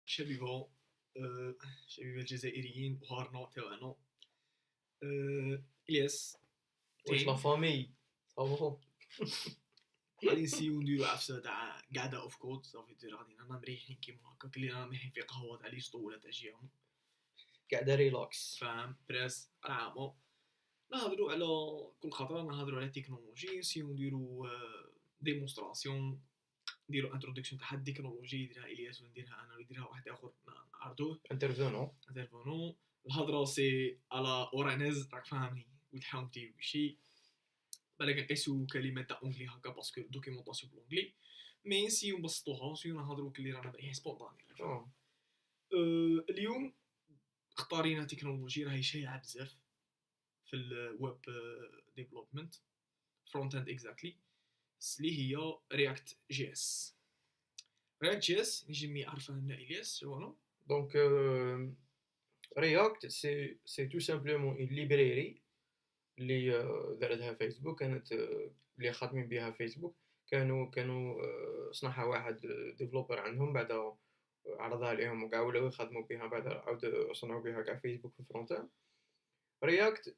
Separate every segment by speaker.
Speaker 1: شبيبة شبيبة الجزائريين وهارنا تاعنا. الياس
Speaker 2: واش لا
Speaker 1: تايم
Speaker 2: فامي صافو.
Speaker 1: غادي نسيو نديرو عفسه تاع قعده اوف كود صافي دير غادي رانا مريحين كيما هكا كلي رانا مريحين في قهوه تاع لي سطو ولا تاع جيهم
Speaker 2: قاعده ريلاكس.
Speaker 1: فاهم بريس عامو نهضرو على كل خطره نهضرو على تكنولوجي نسيو نديرو ديمونستراسيون نديرو انتروداكسيون تاع التكنولوجي يديرها الياس ونديرها انا ويديرها واحد اخر نعرضوه
Speaker 2: انترفينون.
Speaker 1: انترفونو الهضره سي على اورانيز راك فاهمني وتحاومتي وشي بالك نقيسو كلمات تاع اونجلي هكا باسكو دوكيومونطاسيون بالونجلي مي نسيو نبسطوها نسيو نهضرو كلي رانا مريحين سبونطاني اليوم اختارينا تكنولوجي راهي شايعه بزاف في الويب ديفلوبمنت فرونت اند اكزاكتلي اللي هي رياكت جي اس. رياكت جي اس نجي يعرفها لنا الياس وانا
Speaker 2: دونك React c'est tout simplement une librairie اللي دارتها فيسبوك كانت اللي خادمين بها فيسبوك كانوا صنعها واحد ديفلوبر عندهم بعد عرضها عليهم وكاع ولاو يخدموا بها بعد عاود صنعوا بها كاع فيسبوك في الفرونت. رياكت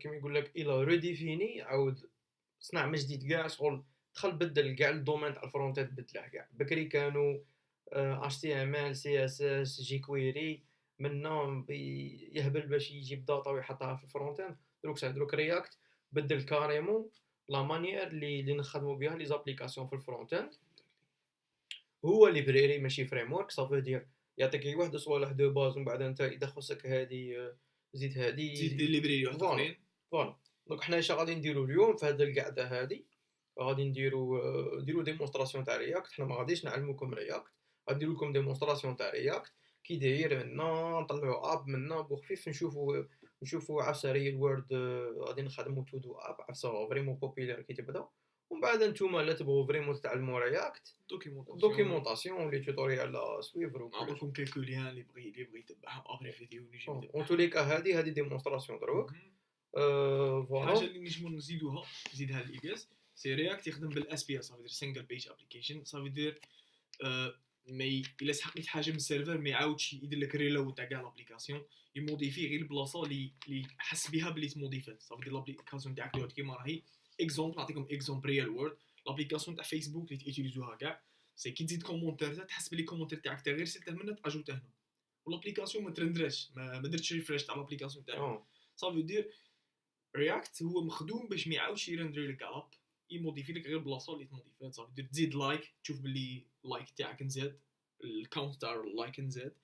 Speaker 2: كيما يقول لك الى ريديفيني عاود صنع من جديد كاع شغل دخل بدل كاع الدومين تاع الفرونت بدله كاع بكري كانوا HTML CSS jQuery منا يهبل باش يجيب داتا ويحطها في الفرونت اند. دروك رياكت بدل كاريمون لا مانيير اللي نخدموا بها لي زابليكاسيون في الفرونت اند. هو ليبراري ماشي فريم ورك صافي دير يعطيك واحد صوالح دو باز ومن بعد انت اذا خصك هذه زيد هذه
Speaker 1: زيد دير ليبراري واحد اخرين.
Speaker 2: فوالا دونك حنا اش غادي نديرو اليوم في هذه القعده هذه غادي نديرو ديمونستراسيون تاع رياكت. حنا ما غاديش نعلموكم رياكت غادي ندير لكم ديمونستراسيون تاع رياكت كي داير منا نطلعوا اب منا بخفيف نشوفوا عفسه ريال وورد غادي نخدموا تو دو اب عفسه فريمون بوبيلار كي تبدا ومن بعد نتوما لا تبغوا فريمون تتعلموا رياكت دوكيومونطاسيون لي توتوريال لا سويفرو
Speaker 1: نعطيكم كلكو ليان اللي بغي يتبعهم ابري فيديو نجي
Speaker 2: اون تو لي كا هذه ديمونستراسيون دروك.
Speaker 1: فوالا الحاجه اللي نجمو نزيدوها نزيدها الياس سي رياكت يخدم بالاس بي اس صافي دير سينجل بيج ابليكيشن صافي دير مي الا سحقت حاجه من السيرفر ما يعاودش يدير لك ريلود تاع كاع لابليكاسيون يموديفي غير البلاصه اللي حس بها بلي تموديفات صافي دير لابليكاسيون تاعك دلوقتي كيما راهي اكزومبل نعطيكم اكزومبل ريال وورد لابليكاسيون تاع فيسبوك اللي تيتيليزوها كاع سي كي تزيد كومونتير تحس بلي كومونتير تاعك غير سيته منها تاجوته هنا والابليكاسيون ما ترندرش ما درتش ريفريش تاع لابليكاسيون تاعك صافي دير رياكت هو مخدوم باش ما يعاودش يرندر لك اب يموديفي لك غير البلاصه اللي تموديفات صافي دير تزيد لايك تشوف بلي لايك تاعك نزاد الكاونت تاع اللايك نزاد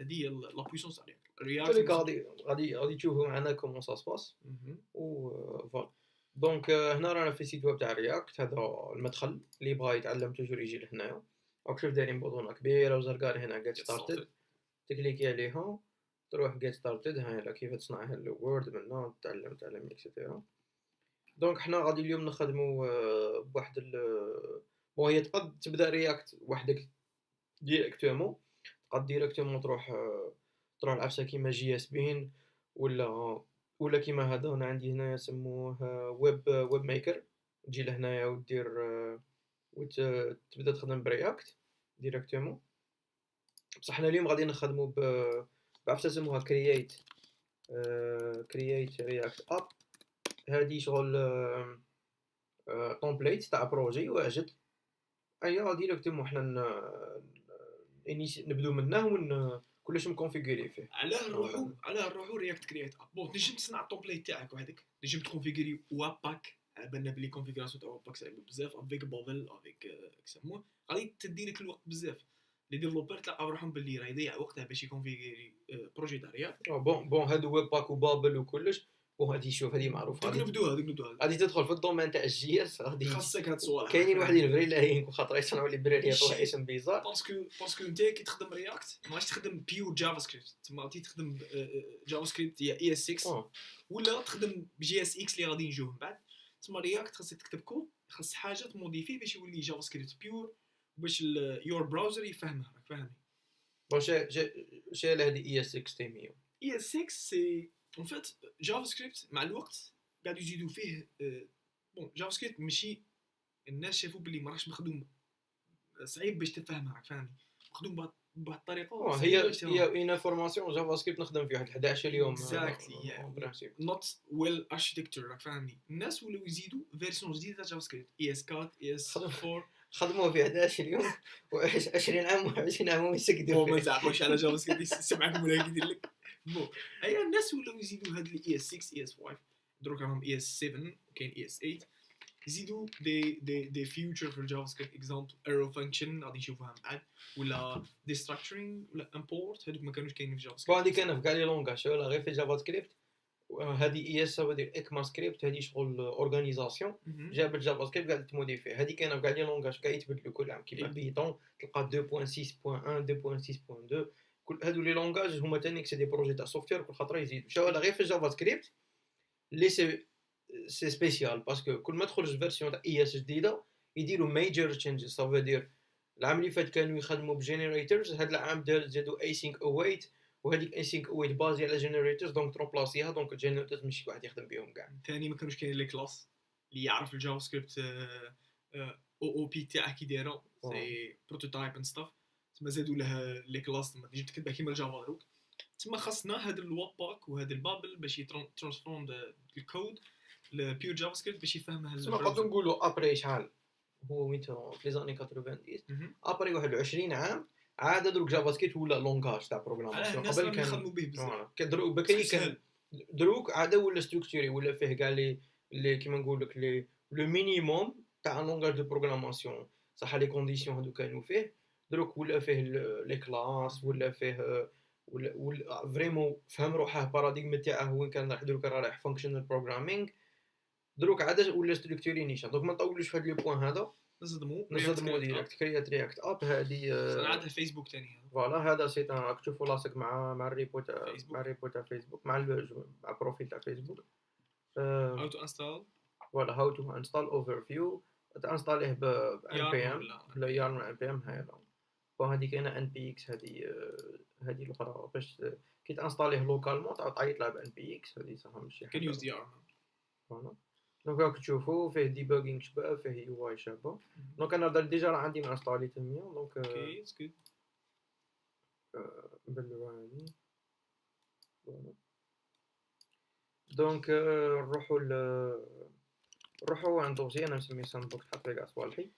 Speaker 1: هذه هي لا بويسونس تاع رياكت
Speaker 2: غادي تشوفوا معنا كومون سا سباس و فوالا. دونك هنا رانا في سيت ويب تاع رياكت هذا المدخل اللي بغا يتعلم توجور يجي لهنايا راك شوف دايرين بوطونه كبيره وزرقاء هنا جيت ستارتد تكليكي عليها تروح جيت ستارتد ها كيف تصنع الوورد منها تعلم اكسيتيرا. دونك حنا غادي اليوم نخدموا بواحد وهي تقد تبدا رياكت وحدك ديريكتومون تقد ديريكتومون تروح العفسه كيما جي اس بين ولا كيما هذا انا عندي هنا يسموه ويب ميكر تجي لهنايا ودير وتبدا تخدم برياكت ديريكتومون. بصح حنا اليوم غادي نخدموا بعفسه اسمها كرييت رياكت اب. هذه شغل تومبليت تاع بروجي واجد ايا ديريكتومون حنا نبداو منه كلش مكونفيغوري فيه.
Speaker 1: علاه نروحو رياكت كرييت اب بون تنجم تصنع التومبليت تاعك وحدك تنجم تكونفيغوري واب باك بالنا بلي كونفيغوراسيون تاع واب باك صعيبه بزاف افيك بابل افيك كسموه غادي تدي لك الوقت بزاف لي ديفلوبر تلقاو روحهم باللي راه يضيع وقته باش يكونفيغوري بروجي تاع رياكت.
Speaker 2: بون هادو ويب باك وبابل وكلش بون هادي شوف هادي معروفه
Speaker 1: غادي نبدوها
Speaker 2: غادي تدخل في الدومين تاع الجي اس غادي
Speaker 1: خاصك هاد الصوالح
Speaker 2: كاينين واحدين فري لاهين خاطر يصنعوا ليبراري يعطوها اسم بيزار
Speaker 1: باسكو انت كي تخدم رياكت ماش تخدم بيور جافا سكريبت تما تخدم جافا سكريبت هي اي اس 6 ولا تخدم بجي اس اكس اللي غادي نجوه من بعد تما رياكت خاصك تكتب كود خاص حاجه تموديفي باش يولي جافا سكريبت بيور باش يور براوزر يفهمها راك فاهمني.
Speaker 2: بون شي هذه اي اس 6 تيميو
Speaker 1: اي اس 6 سي اون فيت جافا سكريبت مع الوقت قاعد يزيدوا فيه بون جافا سكريبت ماشي الناس شافوا بلي ما راهش مخدوم صعيب باش تفهمها راك فاهمني مخدوم بواحد الطريقه
Speaker 2: هي اين فورماسيون جافا سكريبت نخدم فيه واحد 11 يوم
Speaker 1: اكزاكتلي
Speaker 2: برانسيب
Speaker 1: نوت ويل اركتكتشر راك فاهمني. الناس ولاو يزيدوا فيرسيون جديده تاع جافا سكريبت اي اس 4 اي اس 4
Speaker 2: خدموا فيه 11 يوم و20 عام و20 عام يسكتوا
Speaker 1: ما زعقوش على جافا سكريبت سمعكم ولا يدير لك بون. هيا الناس ولاو يزيدوا هاد الاي اس 6 اي اس 5 دروك راهم اي اس 7 وكاين اي اس 8 يزيدوا دي فيوتشر في الجافا سكريبت اكزامبل ايرو فانكشن غادي نشوفوها من بعد ولا ديستراكتورينغ ولا امبورت هذوك ما كانوش كاينين في جافا سكريبت.
Speaker 2: هذه كان في كاع لي لونغاج ولا غير في جافا سكريبت. هذه اي اس ديال اكما سكريبت هذه شغل اورغانيزاسيون جابت جافا سكريبت قاعده تموديفي. هذه كاينه في كاع لي لونغاج كاع يتبدلوا كل عام كيما بيتون تلقى 2.6.1 2.6.2 كل هادو لي لونغاج هما تاني سي دي بروجي تاع سوفتوير كل خطره يزيدوا. شو غير في جافا سكريبت لي سي سبيسيال باسكو كل ما تخرج فيرسيون تاع اي اس جديده يديروا ميجر تشينجز. صافي دير العام اللي فات كانوا يخدموا بجينيريتورز هذا العام زادوا ايسينك اويت وهذيك ايسينك اويت بازي على جينيريتورز دونك تروبلاسيها دونك الجينيريتورز ماشي واحد يخدم بهم كاع.
Speaker 1: ثاني ما كانوش كاينين لي كلاس اللي يعرف الجافا سكريبت او بي تاعه كي دايره سي بروتوتايب اند ستاف تما زادوا لها لي كلاس تما تجي تكتبها كيما الجافا دروك تما خاصنا هذا الواب باك وهذا البابل باش يترانسفورم الكود لبيور جافا سكريبت باش يفهمها.
Speaker 2: تما نقدروا نقولوا ابري شحال هو وين في لي زاني 90 ابري 21 عام عاد دروك جافا سكريبت ولا لونغاج تاع بروغراماسيون
Speaker 1: قبل كان يخدموا به بزاف
Speaker 2: كدروك بكري كان دروك عاد ولا ستركتوري ولا فيه كاع لي كيما نقول لك لي لو مينيموم تاع لونغاج دو بروغراماسيون صح لي كونديسيون هادو كانوا فيه دروك ولا فيه لي كلاس ولا فيه ولا فريمون فهم روحه باراديغم تاعه وين كان راح دروك رايح فانكشنال بروغرامينغ دروك عاد ولا ستركتوري نيشان. دونك ما نطولوش في هذا لو بوين هذا نصدموا ديريكت كريات رياكت اب هذه
Speaker 1: صنعتها فيسبوك ثاني
Speaker 2: فوالا هذا سي راك تشوفوا لاصق مع الريبوت تاع فيسبوك مع البروفيل تاع فيسبوك
Speaker 1: هاو تو انستال
Speaker 2: فوالا هاو تو انستال اوفر فيو تانستاليه ب ان بي ام لا يارن ان بي ام هاي وهذه كاينه ان بي اكس هذه الاخرى باش كي تانستاليه لوكالمون تعيط لها بان بي اكس هذه صح ماشي
Speaker 1: كان يوز دي ار
Speaker 2: فوالا. دونك راك تشوفوا فيه ديباغينغ شباب فيه يو اي شابه. دونك انا ديجا راه عندي انستالي تمية دونك
Speaker 1: اوكي اتس جود
Speaker 2: نبلوا هذه فوالا. دونك نروحوا عند دوسي انا مسميه ساند بوكس حط لي كاع صوالحي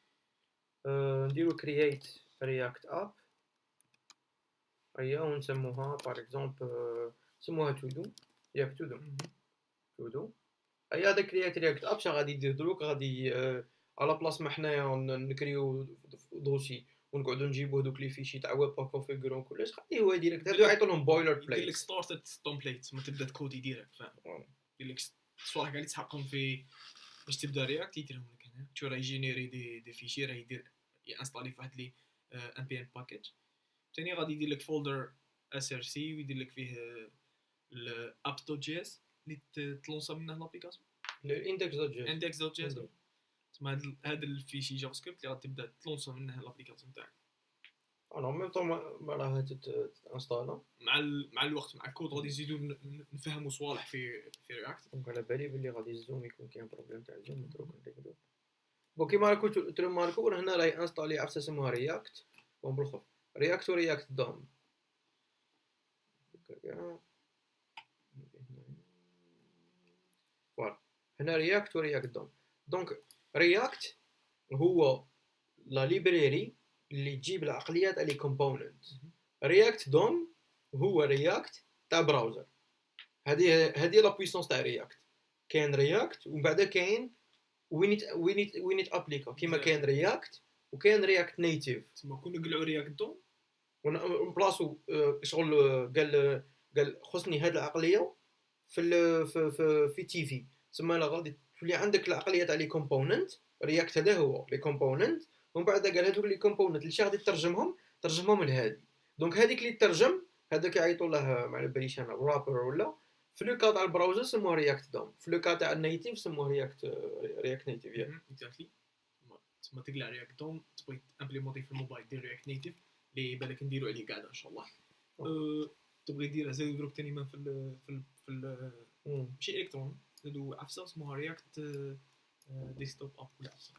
Speaker 2: نديرو كرييت رياكت اب هيا ونسموها باغ اكزومبل سموها تودو ياك تودو هيا هذا كرييت رياكت اب شا غادي يدير دروك غادي على بلاص ما حنايا نكريو دوسي ونقعدوا نجيبوا هذوك لي فيشي تاع ويب كونفيغورون كلش خليه هو ديريكت هذو يعيطوا لهم بويلر بلايت
Speaker 1: يدير لك ستارت تمبليت ما تبدا تكودي ديريكت فاهم يدير لك الصوالح كاع اللي تحقهم في باش تبدا رياكت يديرهم لك هنا تشوف راه يجينيري دي فيشي راه يدير يانستالي في واحد لي ان بي ان باكيج ثاني غادي يدير لك فولدر اس ار سي ويدير لك فيه الابس دوت جي اس اللي تلونسا منه لابليكاسيون
Speaker 2: الاندكس دوت جي اس
Speaker 1: تسمى هذا الفيشي جافا سكريبت اللي غتبدا تلونسا منه لابليكاسيون تاعك
Speaker 2: انا ميم طون ما راه تانستالا
Speaker 1: مع الوقت مع الكود غادي يزيدوا نفهموا صوالح في رياكت.
Speaker 2: دونك على بالي بلي غادي الزوم يكون كاين بروبليم تاع الزوم نترك نديرو بون كيما راكم ترماركو هنا راهي انستالي عفسه اسمها رياكت بون بالخف رياكت ورياكت دوم فوالا هنا رياكت ورياكت دوم. دونك رياكت هو لا ليبراري اللي تجيب العقليات على كومبوننت. رياكت دوم هو رياكت تاع براوزر. هذه لا بويسونس تاع رياكت. كاين رياكت ومن بعد كاين وين ابليكا كيما كاين رياكت وكاين رياكت نيتيف.
Speaker 1: تما كون نقلعوا رياكت دوم
Speaker 2: ونبلاصو شغل قال خصني هذه العقليه في تي في تسمى لا غادي تولي عندك العقليه تاع لي كومبوننت. رياكت هذا هو لي كومبوننت ومن بعد قال هذوك لي كومبوننت اللي غادي ترجمهم لهذه. دونك هذيك اللي ترجم هذاك يعيطوا له ما على باليش انا رابر ولا في لو كا تاع البراوزر سموه رياكت دوم في لو كا تاع النيتيف سموه رياكت نيتيف
Speaker 1: يا اكزاكتلي. تسمى تقلع رياكت دوم تبغي امبليمونتي في الموبايل دير رياكت نيتيف اللي بالك نديروا عليه قاعده ان شاء الله. تبغي دير زيد دروك ثاني ما في ماشي الكترون زادو عفسه اسمها رياكت ديسكتوب اب ولا عفسه.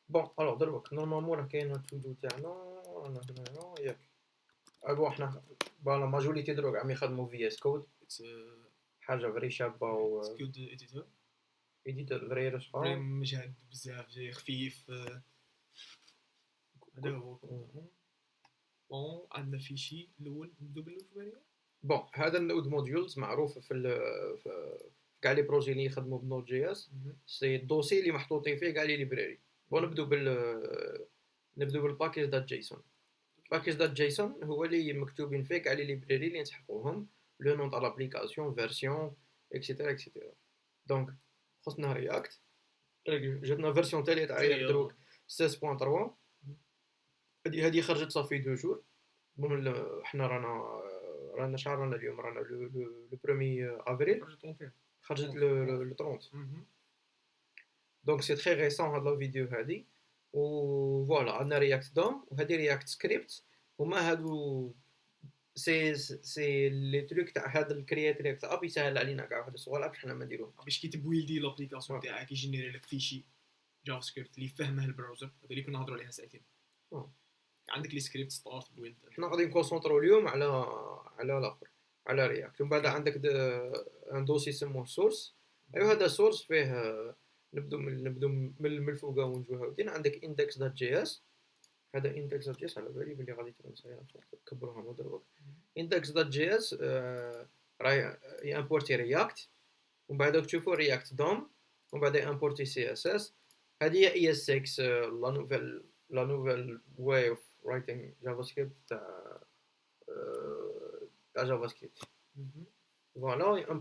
Speaker 2: بون الوغ دروك نورمالمون راه كاين التو دو تاعنا رانا هنايا ياك بون حنا فوالا ماجوريتي دروك عم يخدموا في اس كود
Speaker 1: اتس
Speaker 2: حاجه فري شابه و
Speaker 1: جود اديتور
Speaker 2: ايديتور فري رشقه
Speaker 1: فريم مجهد بزاف جاي خفيف هذا هو بون عندنا فيشي الاول نبدو بالاولاني
Speaker 2: بون هذا النود موديولز معروف في كاع لي بروجي اللي يخدموا بنود جي اس سي الدوسي اللي محطوطين فيه كاع لي ليبراري بون نبدو بالباكيج دات جيسون باكيج دات جيسون هو اللي مكتوبين فيه كاع لي ليبراري اللي نسحقوهم لو نون تاع لابليكاسيون فيرسيون اكسيتيرا اكسيتيرا دونك خصنا رياكت جاتنا فيرسيون تالية تاع رياكت دروك 16.3 هذه خرجت صافي 2 جور بون حنا رانا شهر رانا اليوم رانا لو برومي افريل خرجت لو 30 دونك سي تري ريسون هاد لا فيديو هادي و فوالا عندنا رياكت دوم وهادي رياكت سكريبت وما هادو سي لي تروك تاع هاد الكريات رياكت اب يسهل علينا كاع واحد الصوالح باش حنا ما نديروهم
Speaker 1: باش كي تبويلدي لابليكاسيون تاعك يجينيري لك فيشي جافا سكريبت اللي يفهمه البراوزر هذا اللي كنا نهضروا عليها ساعتين عندك لي سكريبت ستارت بويلد
Speaker 2: حنا غادي نكونسونطرو اليوم على الاخر على رياكت ومن بعد عندك ان دوسي سموه سورس ايوا هذا سورس فيه نبدو من الفوق ونجوها ودين عندك index دوت جي اس هذا index دوت جي اس على بالي بلي غادي تنسى كبروها مضروب index دوت جي اس راهي يامبورتي رياكت ومن بعد تشوفوا رياكت دوم ومن بعد يامبورتي سي اس اس هذه هي اي اس 6 لا نوفيل واي اوف رايتينغ جافا سكريبت تاع جافا سكريبت فوالا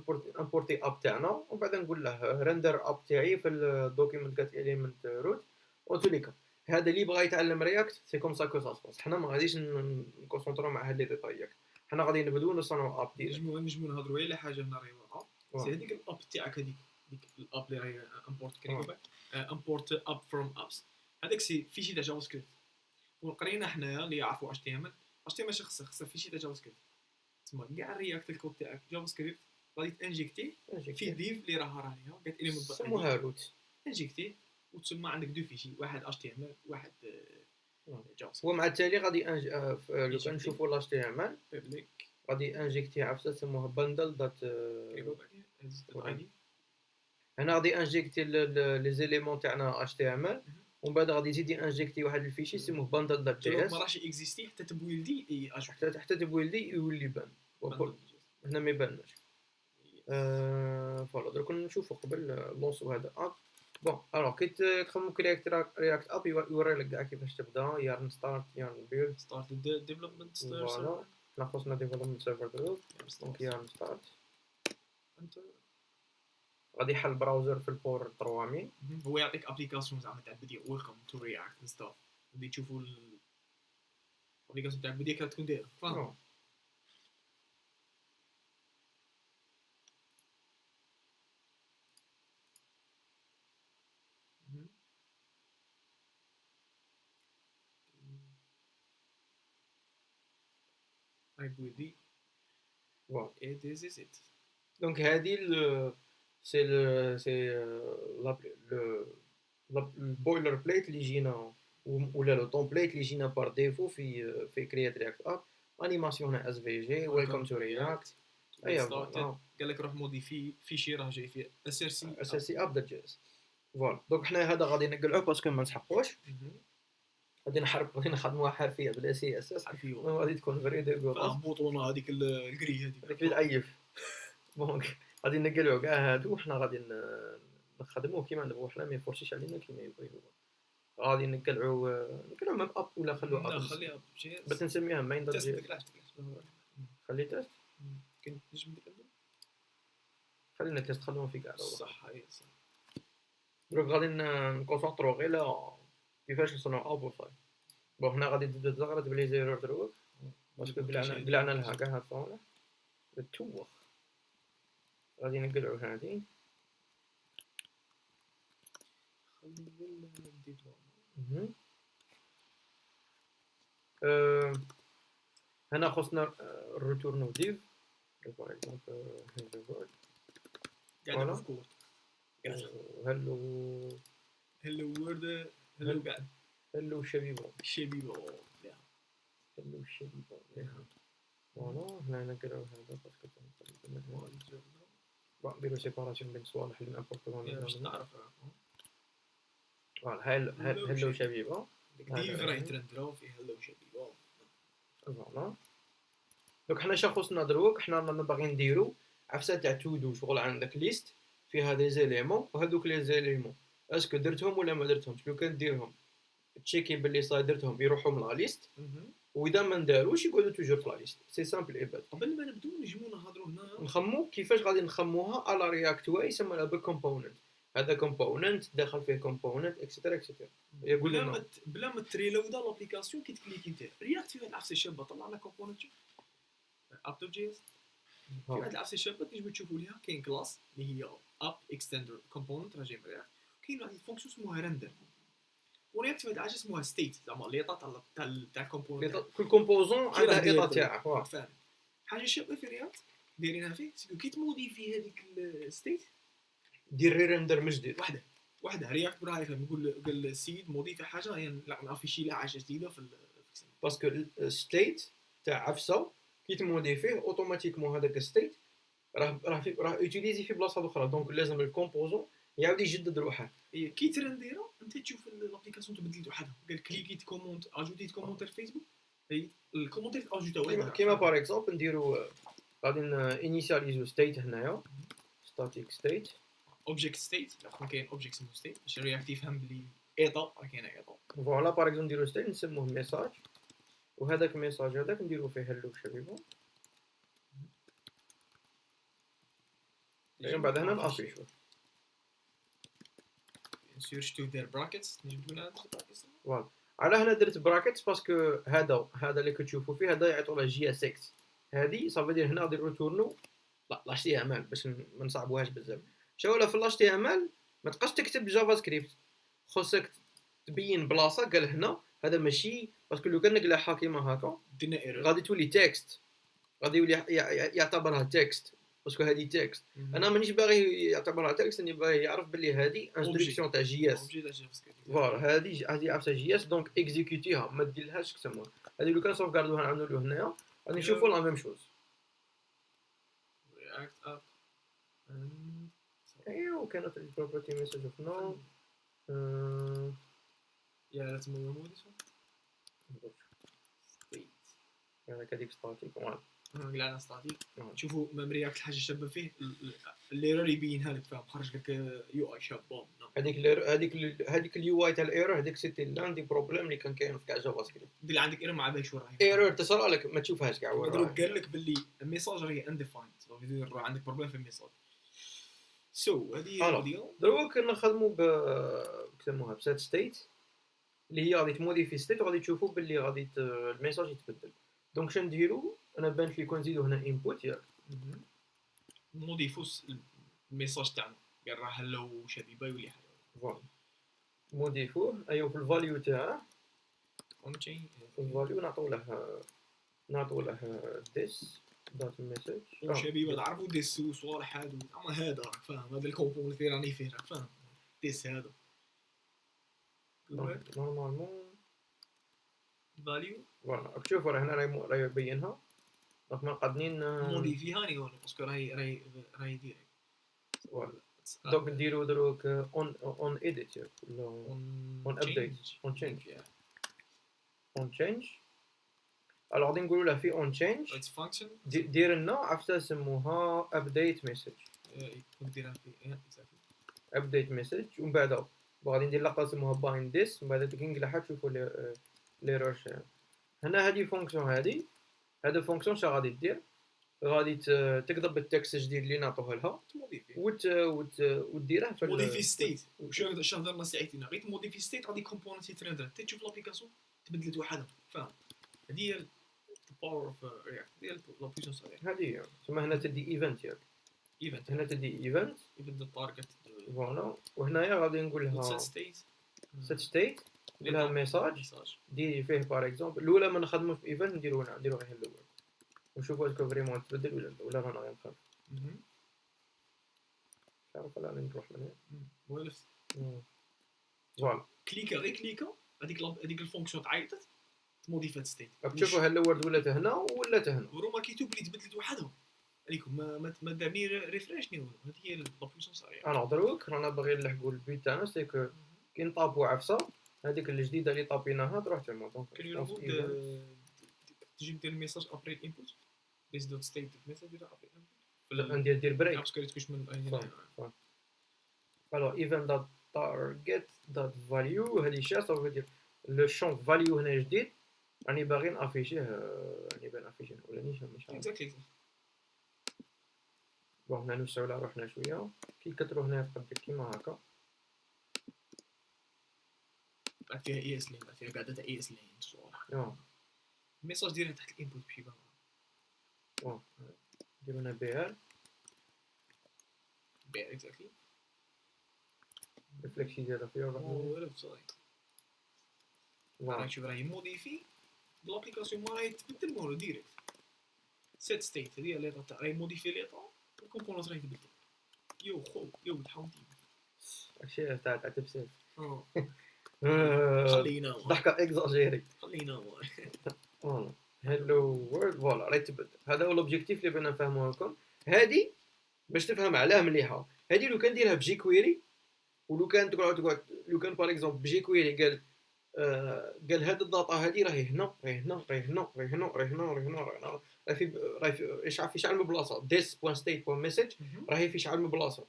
Speaker 2: امبورتي اب تاعنا ومن بعد نقول له رندر اب تاعي في الدوكيمنت كات اليمنت روت وتوليكا هذا اللي بغى يتعلم رياكت سي كوم سا كو سا سباس حنا ما غاديش نكونسونطرو مع هاد لي ديتاي حنا غادي نبداو نصنعوا اب ديالنا
Speaker 1: نجمو نهضروا على حاجه هنا راهي واقعه سي هذيك الاب تاعك هذيك الاب اللي راهي امبورت كريكوبا امبورت اب فروم ابس هذاك سي فيشي تاع جافا سكريبت وقرينا حنايا اللي يعرفوا اتش تي ام ال خاصها فيشي تاع جافا سكريبت تسمى كاع الرياكت الكود تاعك جافا سكريبت غادي تانجيكتي في ديف اللي راه عليها قالت اليمنت
Speaker 2: سموها روت
Speaker 1: انجيكتي وتسمى عندك دو فيشي واحد اتش تي ام ال واحد جافا سكريبت
Speaker 2: ومع التالي غادي لو كان نشوفوا الاتش تي ام ال
Speaker 1: بابليك
Speaker 2: غادي انجيكتي عفسه سموها بندل دات
Speaker 1: الاي
Speaker 2: هنا غادي انجيكتي لي زيليمون تاعنا اتش تي ام ال ومن بعد غادي يزيد انجيكتي واحد الفيشي سموه بندل دوت جي اس
Speaker 1: ما راهش اكزيستي حتى تبويلدي اي
Speaker 2: حتى تبويلدي يولي بان هنا ما يبانش فوالا درك نشوفوا قبل لونسو هذا اب بون الوغ كي تخدموا رياكت اب يوري لك كاع كيفاش تبدا يارن ستارت يارن بيلد
Speaker 1: ستارت ديفلوبمنت
Speaker 2: سيرفر حنا خصنا ديفلوبمنت سيرفر دروك دونك يارن ستارت
Speaker 1: انت
Speaker 2: غادي يحل البراوزر في البور 3000
Speaker 1: هو يعطيك ابليكاسيون زعما تاع بدي ويلكم تو رياكت ستاف غادي تشوفوا الابليكاسيون تاع بدي كتكون دايره فاهم I will
Speaker 2: Voilà.
Speaker 1: Et this is it.
Speaker 2: Donc هذه سي البويلر بليت اللي جينا ولا لو تومبليت اللي جينا بار ديفو في كريات رياكت اب انيماسيون اس في جي ويلكم تو رياكت
Speaker 1: ايوا قال لك روح موديفي فيشي راه جاي فيه
Speaker 2: اساسي اب دوت جي اس فوالا دونك حنا هذا غادي نقلعوه باسكو ما نسحقوش غادي نخدموها حرفيه بلا سي اس اس غادي تكون فري ديغو
Speaker 1: اهبطونا هذيك الكري
Speaker 2: هذيك العيف دونك غادي نقلعو كاع هادو وحنا غادي نخدموه كيما نبغيو حنا ما يفرشيش علينا كيما يبغي هو غادي نقلعو من اب ولا خلو اب
Speaker 1: لا خليها اب
Speaker 2: باش نسميها ماين دوت جي خلي تيست
Speaker 1: كنت نجم
Speaker 2: خلينا تيست خلوهم في كاع
Speaker 1: صح هي صح
Speaker 2: دروك غادي نكونسونطرو غير لا كيفاش نصنعو اب وصاي بون حنا غادي تبدا تزغرت بلي زيرور دروك باسكو قلعنا لها كاع هاد الصوالح التوخ غادي نقلعو هادي هنا خصنا الريتورنو ديف باغ اكزومبل
Speaker 1: قاعد نذكر
Speaker 2: هلو
Speaker 1: وورد هلو قاعد
Speaker 2: هلو شبيبه
Speaker 1: شبيبه
Speaker 2: هلو شبيبه فوالا هنا نقراو هذا باسكو نديرو سيباراسيون بين الصوالح اللي امبورطون
Speaker 1: باش تعرف
Speaker 2: فوالا هلو شبيبه
Speaker 1: ديف راه يترندراو فيه هلو شبيبه
Speaker 2: فوالا دوك حنا شا خصنا دروك حنا رانا باغيين نديرو عفسه تاع تودو شغل عندك ليست فيها دي زيليمون وهذوك لي زيليمون اسكو درتهم ولا ما درتهمش لو كان ديرهم تشيكي باللي صاي درتهم يروحوا من لا ليست واذا ما نداروش يقعدوا توجور في لا ليست سي سامبل ايباد
Speaker 1: قبل ما نبداو نجمو نهضروا هنا
Speaker 2: نخمو كيفاش غادي نخموها على رياكت واي يسمى لها بالكومبوننت هذا كومبوننت داخل فيه كومبوننت اكسترا اكسترا يقول لنا
Speaker 1: بلا ما تريلودا لابليكاسيون كي تكليكي انت رياكت في هاد العفسه الشابه طلع لنا كومبوننت اب تو جي اس في هاد العفسه الشابه تنجموا تشوفوا ليها كاين كلاس اللي هي اب اكستندر كومبوننت راه جاي من رياكت كاين واحد الفونكسيون اسمها رندر ورياكت في هاد الحاجه اسمها ستيت زعما ليطا تاع الكومبوننت
Speaker 2: كل كومبوزون عندها ايطا تاعه
Speaker 1: فاهم حاجه شابه في رياكت دايرينها فيه سيكو كي تموديفي هذيك الستيت
Speaker 2: دير ريندر من جديد
Speaker 1: وحده رياكت براه يفهم يقول السيد موديفي حاجه يعني نافيشي لها حاجه جديده في
Speaker 2: باسكو الستيت تاع عفسه كي تموديفيه اوتوماتيكمون هذاك الستيت راه يوتيليزي في بلاصه اخرى دونك لازم الكومبوزون يعاود يجدد روحه
Speaker 1: كي ترنديرا انت تشوف الابليكاسيون تبدلت وحدها قال كليكيت كومونت اجوتيت كومونتير فيسبوك اي الكومونتير اجوتا
Speaker 2: كيما باغ اكزومبل نديرو غادي انيشاليزو ستيت هنايا ستاتيك ستيت
Speaker 1: اوبجيكت ستيت كاين اوبجيكت اسمه ستيت باش رياكت يفهم بلي ايطا راه كاينه ايطا
Speaker 2: فوالا باغ اكزومبل نديرو ستيت نسموه ميساج وهذاك الميساج هذاك نديرو فيه هلو شبيبه من بعد هنا نافيشو
Speaker 1: سيرش تو دير براكتس نجم تقول هذا براكتس
Speaker 2: فوالا على هنا درت براكتس باسكو هذا اللي كتشوفوا فيه هذا يعطوا له جي اس اكس هذه صافي دير هنا غادي ريتورنو لا لاش تي ام ال باش ما نصعبوهاش بزاف شاولا في لاش تي ام ال ما تبقاش تكتب جافا سكريبت خصك تبين بلاصه قال هنا هذا ماشي باسكو لو كان نقلعها كيما هكا
Speaker 1: دينا ايرور
Speaker 2: غادي تولي تكست غادي يولي يعتبرها تكست باسكو هذه تكست انا مانيش باغي يعتبرها تكست اني باغي يعرف باللي هذه انستركسيون تاع جي اس فوالا هذه عفسه جي اس دونك اكزيكوتيها ما ديرلهاش كسما هذه لو كان سوفغاردوها نعملوا هنايا غادي نشوفوا لا ميم شوز
Speaker 1: رياكت اب
Speaker 2: ايوا كانت البروبرتي ميساج اوف نو
Speaker 1: يا لازم نمود ستيت
Speaker 2: هذاك هذيك ستاتيك فوالا
Speaker 1: قلنا ستاتيك شوفوا ميموري الحاجه الشابه فيه الايرور يبينها لك فاهم خرج لك يو اي شابه
Speaker 2: هذيك اليو اي تاع الايرور هذيك سيتي لاندي بروبليم اللي كان كاين في كاع جافا سكريبت
Speaker 1: اللي عندك ايرور مع باش وراها
Speaker 2: ايرور تصرى لك ما تشوفهاش كاع
Speaker 1: دروك قال لك باللي الميساج راهي انديفايند صافي عندك بروبليم في الميساج هذه
Speaker 2: دروك نخدموا كسموها بسات ستيت اللي هي غادي تموديفي ستيت وغادي تشوفوا باللي غادي الميساج يتبدل دونك شنو نديرو انا بان لي كون نزيدو هنا انبوت ياك
Speaker 1: نضيفو الميساج تاعنا قال راه هلو شبيبه يولي حاجه
Speaker 2: فوالا موديفوه ايوا في الفاليو تاعه
Speaker 1: في
Speaker 2: الفاليو نعطوا له ديس دات ميساج
Speaker 1: شبيبه تعرفوا ديس وصوالح هادو اما هذا فاهم هذا الكومبوننت اللي راني فيه فاهم ديس هذا
Speaker 2: نورمالمون
Speaker 1: فاليو
Speaker 2: فوالا شوفوا راه هنا راه يبينها دونك ما قادنين
Speaker 1: موديفيها ني ولا باسكو راهي ديريكت
Speaker 2: فوالا دونك نديرو دروك اون اديت ولا اون ابديت اون تشينج اون تشينج الوغ غادي نقولوا له في اون تشينج دير لنا عرفتها سموها ابديت ميساج
Speaker 1: نديرها في
Speaker 2: ابديت ميساج ومن بعد غادي ندير لقطه سموها بايند ديس ومن بعد كي نقلعها تشوفوا ليرور هنا هذه فونكسيون هذا فونكسيون شنو غادي دير غادي تقدر بالتكست الجديد اللي نعطوه لها وديره في
Speaker 1: موديفي ستيت شنو درنا ساعتين غير موديفي ستيت غادي كومبوننت يترندر تشوف لابليكاسيون تبدلت وحدها فاهم هذه هي الباور اوف رياكت ديال لا بويسونس
Speaker 2: هذه تسمى هنا تدي ايفنت ياك
Speaker 1: ايفنت
Speaker 2: هنا تدي ايفنت
Speaker 1: التارجت
Speaker 2: فوالا وهنايا غادي نقول لها set state لها ميساج ديري فيه باغ اكزومبل الاولى ما نخدموش في ايفنت نديرو غير هلو ونشوفوا اسكو فريمون تبدل ولا رانا غير نخاف عارف ولا نروح من هنا
Speaker 1: ولف
Speaker 2: فوالا
Speaker 1: كليكا غير كليكا هذيك الفونكسيون تعيطت تموديفي هاد ستيت.
Speaker 2: تشوفوا هل الورد ولات هنا ولات هنا
Speaker 1: وروماركيتو بلي تبدلت وحدهم عليكم ما دامي ريفريش ني والو. هذه هي لا بويسونس ريال.
Speaker 2: انا دروك رانا باغيين نلحقوا البيت تاعنا سي كو كي نطابوا عفسه هذيك الجديده اللي طابيناها تروح تما دونك
Speaker 1: كان يقول تجي دير الميساج ابري الانبوت بيز دوت ستيت الميساج دير ابري الانبوت
Speaker 2: ندير بريك
Speaker 1: باسكو تكونش من
Speaker 2: alors even that target that value هذه شا صافي دير لو شون فاليو هنا جديد راني باغي نافيشيه راني باغي نافيشيه ولا نيش مش عارف
Speaker 1: اكزاكتلي.
Speaker 2: بون هنا نوسعوا على روحنا شويه كي كثروا هنا تقدر كيما هكا
Speaker 1: بعد فيها اي اس لين بعد فيها قاعده اي اس لين الميساج ديالها تحت الانبوت بشي بان
Speaker 2: نديرو هنا بي ار
Speaker 1: اكزاكتلي
Speaker 2: الفليكسي ديالها فيها
Speaker 1: راهي شوف راهي موديفي لابليكاسيون ما راهي تبدل مورو ديريكت سيت ستيت هذه ليطا تاع راهي موديفي ليطا الكومبوننت راهي تبدل يو خو يو تحاوتي
Speaker 2: هادشي تاع تبسيط
Speaker 1: خلينا
Speaker 2: ضحكه اكزاجيري
Speaker 1: خلينا
Speaker 2: فوالا هلو وورد فوالا راهي تبدل هذا هو لوبجيكتيف اللي بغينا نفهموه لكم هادي باش تفهم علاه مليحه هادي لو كان ديرها بجي كويري ولو كان تقعد لو كان باغ اكزومبل بجي كويري قال هاد الداتا هادي راهي هنا راهي هنا راهي هنا راهي هنا راهي هنا راهي هنا راهي في شحال من بلاصه this.state.message راهي في شحال من بلاصه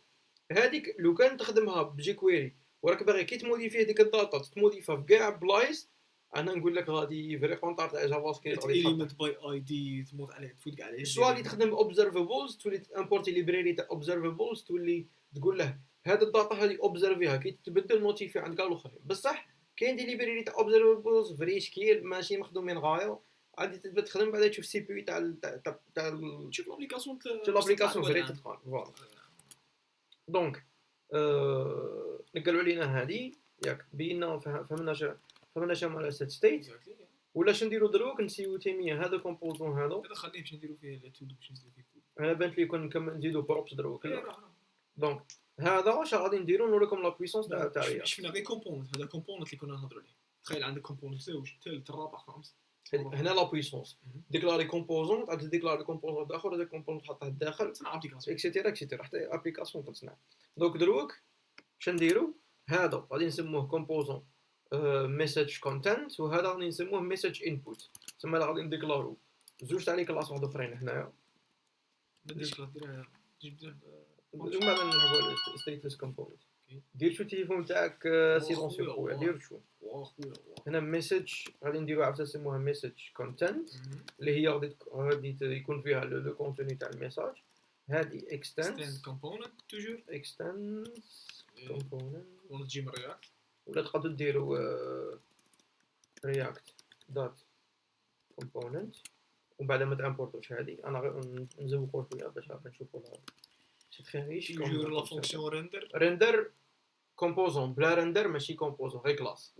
Speaker 2: هذيك لو كان تخدمها بجي كويري وراك باغي كي تموديفي هذيك الداتا تموديفا في كاع بلايص انا نقول لك غادي فري كونطار تاع جافا سكريبت غادي
Speaker 1: اليمنت باي اي دي تموت عليه تفوت كاع عليه
Speaker 2: سوا اللي تخدم اوبزرفابلز تولي امبورتي ليبراري تاع اوبزرفابلز تولي تقول له هاد الداتا هذه اوبزرفيها كي تبدل نوتيفي عند كاع الاخرين بصح كاين دي ليبراري تاع اوبزرفابلز فري شكيل ماشي مخدومين غايه غادي تبدا تخدم بعدا تشوف سي بي تاع
Speaker 1: تشوف لابليكاسيون
Speaker 2: فري تدخل فوالا دونك نقلوا علينا هذه ياك بينا فهمنا شنو معنى سيت ستيت ولا شنو نديرو دروك نسيو تيميه هذا كومبوزون هذا
Speaker 1: خليه باش نديرو فيه تو باش نديرو فيه
Speaker 2: انا بانت لي كون نزيدو بروبس دروك دونك هذا واش غادي نديرو نوريكم لا بويسونس تاع
Speaker 1: شفنا غير كومبوننت هذا كومبوننت اللي كنا نهضروا عليه تخيل عندك كومبوننت زوج ثالث الرابع خامس
Speaker 2: هنا لا بويسونس ديكلاري كومبوزون عاد ديكلاري كومبوزون اخر هذا كومبوزون تحطه لداخل
Speaker 1: تصنع ابليكاسيون
Speaker 2: اكسيتيرا حتى ابليكاسيون تصنع دونك دروك شنديرو هذا غادي نسموه كومبوزون ميساج كونتنت وهذا غادي نسموه ميساج انبوت تما غادي نديكلارو زوج تاع لي كلاس واحد اخرين هنايا
Speaker 1: ما تديرش كلاس ديرها
Speaker 2: ومن بعد نلعبوا ستيتلس كومبوننت دير شو التليفون تاعك سيلونسيو خويا دير شو هنا ميساج غادي نديرو عفسه نسموها ميساج كونتنت اللي هي غادي يكون فيها لو كونتوني تاع الميساج هادي اكستند
Speaker 1: كومبوننت توجور
Speaker 2: اكستند كومبوننت
Speaker 1: ولا تجي من رياكت
Speaker 2: ولا تقدروا ديروا رياكت دوت كومبوننت ومن بعد ما تامبورتوش هذه انا نزوقوا شويه باش نشوفوا سي تري ريش
Speaker 1: توجور لا فونكسيون
Speaker 2: ريندر كومبوزون بلا ريندر ماشي كومبوزون غير كلاس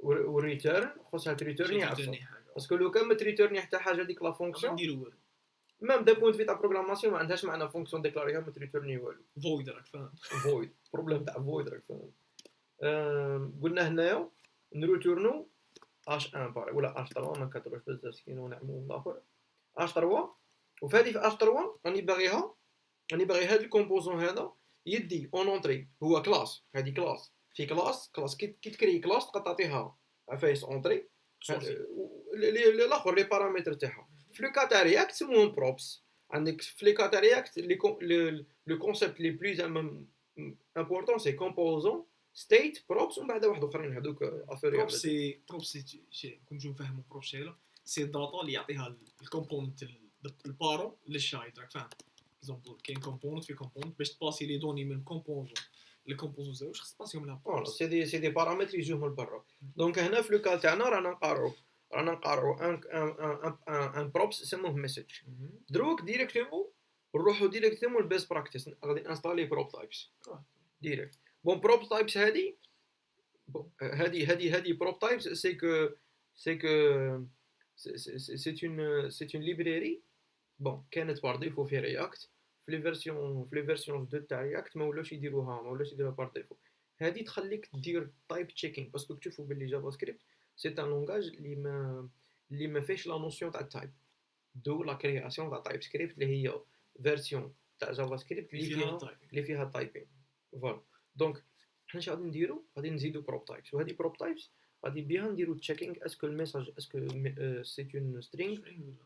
Speaker 2: والريتيرن خصها تريتيرني عفسه باسكو لو كان ما تريتيرني حتى حاجه ديك لا فونكسيون
Speaker 1: نديرو
Speaker 2: ميم دا بوينت في تاع بروغراماسيون ما عندهاش معنى فونكسيون ديكلاريها ما تريتيرني والو
Speaker 1: فويد راك فاهم
Speaker 2: فويد بروبليم تاع فويد راك فاهم قلنا هنايا نروتورنو اش 1 بار ولا اش 3 ما كتروش بزاف سكين ونعملوا الاخر اش 3 وفي هذه في اش 3 راني باغي هذا الكومبوزون هذا يدي اون اونطري هو كلاس هذه كلاس في كلاس كي تكري كلاس تقدر تعطيها فايس اونطري الاخر لي بارامتر تاعها في لو كا تاع رياكت سموهم بروبس عندك في لي كا تاع رياكت لو كونسيبت لي بلوز امبورطون سي كومبوزون ستيت بروبس ومن بعد واحد اخرين هذوك افير
Speaker 1: بروبس شي كون نجيو نفهموا بروبس سي الداتا اللي يعطيها الكومبوننت البارو للشايد راك فاهم اكزومبل كاين كومبوننت في كومبوننت باش تباسي لي دوني من كومبوزون لي كومبوزون زوج خص تباسيهم لها
Speaker 2: فوالا سي دي بارامتر يجيو من برا دونك هنا في لو كال تاعنا رانا نقارعو ان بروبس يسموه ميساج دروك ديريكتومون نروحو ديريكتومون البيست براكتيس غادي انستالي بروب تايبس ديريكت بون بروب تايبس هذه بروب تايبس سي كو سي اون ليبراري بون كانت بار ديفو في رياكت في لي فيرسيون 2 تاع رياكت ما ولاوش يديروها بار ديفو هذه تخليك دير تايب تشيكينغ باسكو تشوفوا باللي جافا سكريبت سي ان لونغاج اللي ما فيهش لا نوسيون تاع التايب دو لا كرياسيون تاع تايب سكريبت اللي هي فيرسيون تاع جافا سكريبت اللي فيها تايبينغ فوالا دونك حنا اش غادي نديرو غادي نزيدو بروب تايبس وهذه بروب تايبس غادي بيها نديرو تشيكينغ اسكو الميساج اسكو سي اون سترينغ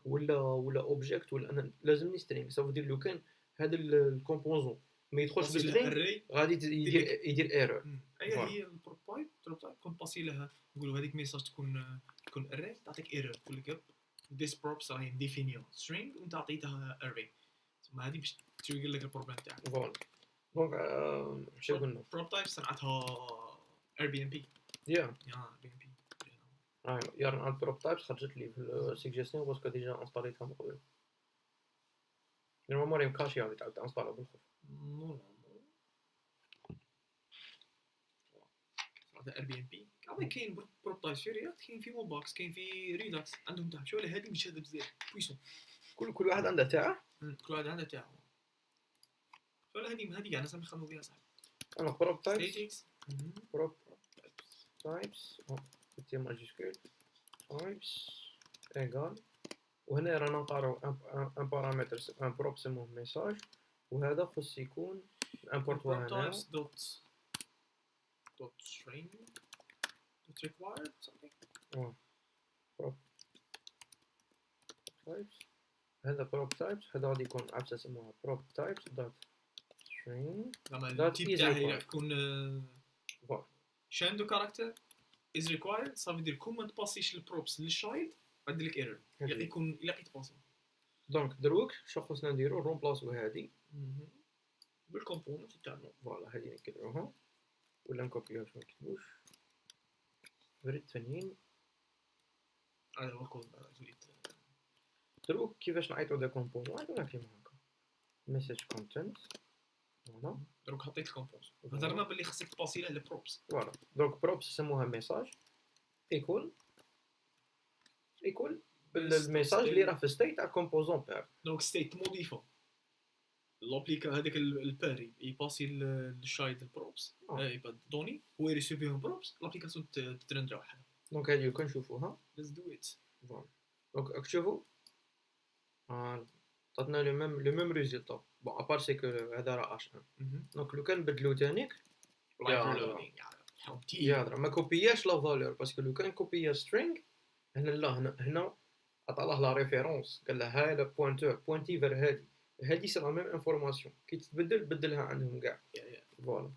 Speaker 2: ولا اوبجيكت ولا انا لازمني سترينغ سافو دير لو كان هذا الكومبوزون ما يدخلش في سترينغ غادي يدير ايرور
Speaker 1: هي البروب تايب كون باسي لها نقولوا هذيك ميساج تكون اري تعطيك ايرور تقول لك this props راهي ديفينيو string وانت عطيتها array ثم هذه باش تريجر لك البروبليم تاعك
Speaker 2: فوالا دونك شنو قلنا
Speaker 1: بروب تايب صنعتها Airbnb
Speaker 2: يا
Speaker 1: Airbnb
Speaker 2: يا عند بروب تايبس خرجت لي في السيجستيون باسكو ديجا انستاليتها من قبل نورمالمون راهي مكاشي غادي تعاود انستالا بالخوف
Speaker 1: هذا Airbnb كاين بروب تايب في رياكت كاين في موباكس كاين في ريداكس عندهم تاع شو هذه مش هذا بزاف بويسون
Speaker 2: كل واحد عنده تاعه
Speaker 1: كل واحد عنده تاعو ولا هذه انا سامي خدموا بها صح
Speaker 2: انا بروب تايبس بروب تايبس تي ماجيسكول تايبس ايغال وهنا رانا نقراو ان بارامتر ان بروب سموه ميساج وهذا خص يكون امبورتوا هنا
Speaker 1: دوت string دوت required something
Speaker 2: بروب تايبس هذا بروب تايبس هذا غادي يكون عفسه سموها بروب تايبس دوت string
Speaker 1: دوت تيب تاعي راح يكون شاندو كاركتر is required صافي دير كون ما تباسيش البروبس للشايلد غادي لك ايرور يكون الا لقيت باسي
Speaker 2: دونك دروك شو خصنا نديرو رومبلاسو هذه
Speaker 1: بالكومبوننت تاعنا
Speaker 2: فوالا هذه نكتبوها ولا نكوبيوها باش ما نكتبوش فريد الثانيين
Speaker 1: هذا هو الكود
Speaker 2: دروك كيفاش نعيطو دا كومبونون عندنا كيما هكا مسج كونتنت فوالا
Speaker 1: دروك حطيت الكومبونس هضرنا باللي خصك تباسي له البروبس
Speaker 2: فوالا دونك بروبس سموها ميساج ايكول بالميساج اللي راه في ستيت تاع كومبوزون بير
Speaker 1: دونك ستيت موديفا لابليكا هذاك الباري يباسي للشايد البروبس يبقى دوني هو يريسيفيهم بروبس لابليكاسيون تترندر وحدها
Speaker 2: دونك هذه كون نشوفوها
Speaker 1: ليتس دو ات
Speaker 2: فوالا دونك راك تشوفوا عطاتنا لو ميم ريزولتا بون ابار سي كو هذا راه اش 1 دونك لو كان نبدلو تانيك يا ما كوبياش لا فالور باسكو لو كان كوبيا سترينغ هنا لا هنا عطاه لا ريفيرونس قال له هاي لا بوينتور بوينتي فير هادي سي لا ميم انفورماسيون كي تتبدل بدلها عندهم كاع فوالا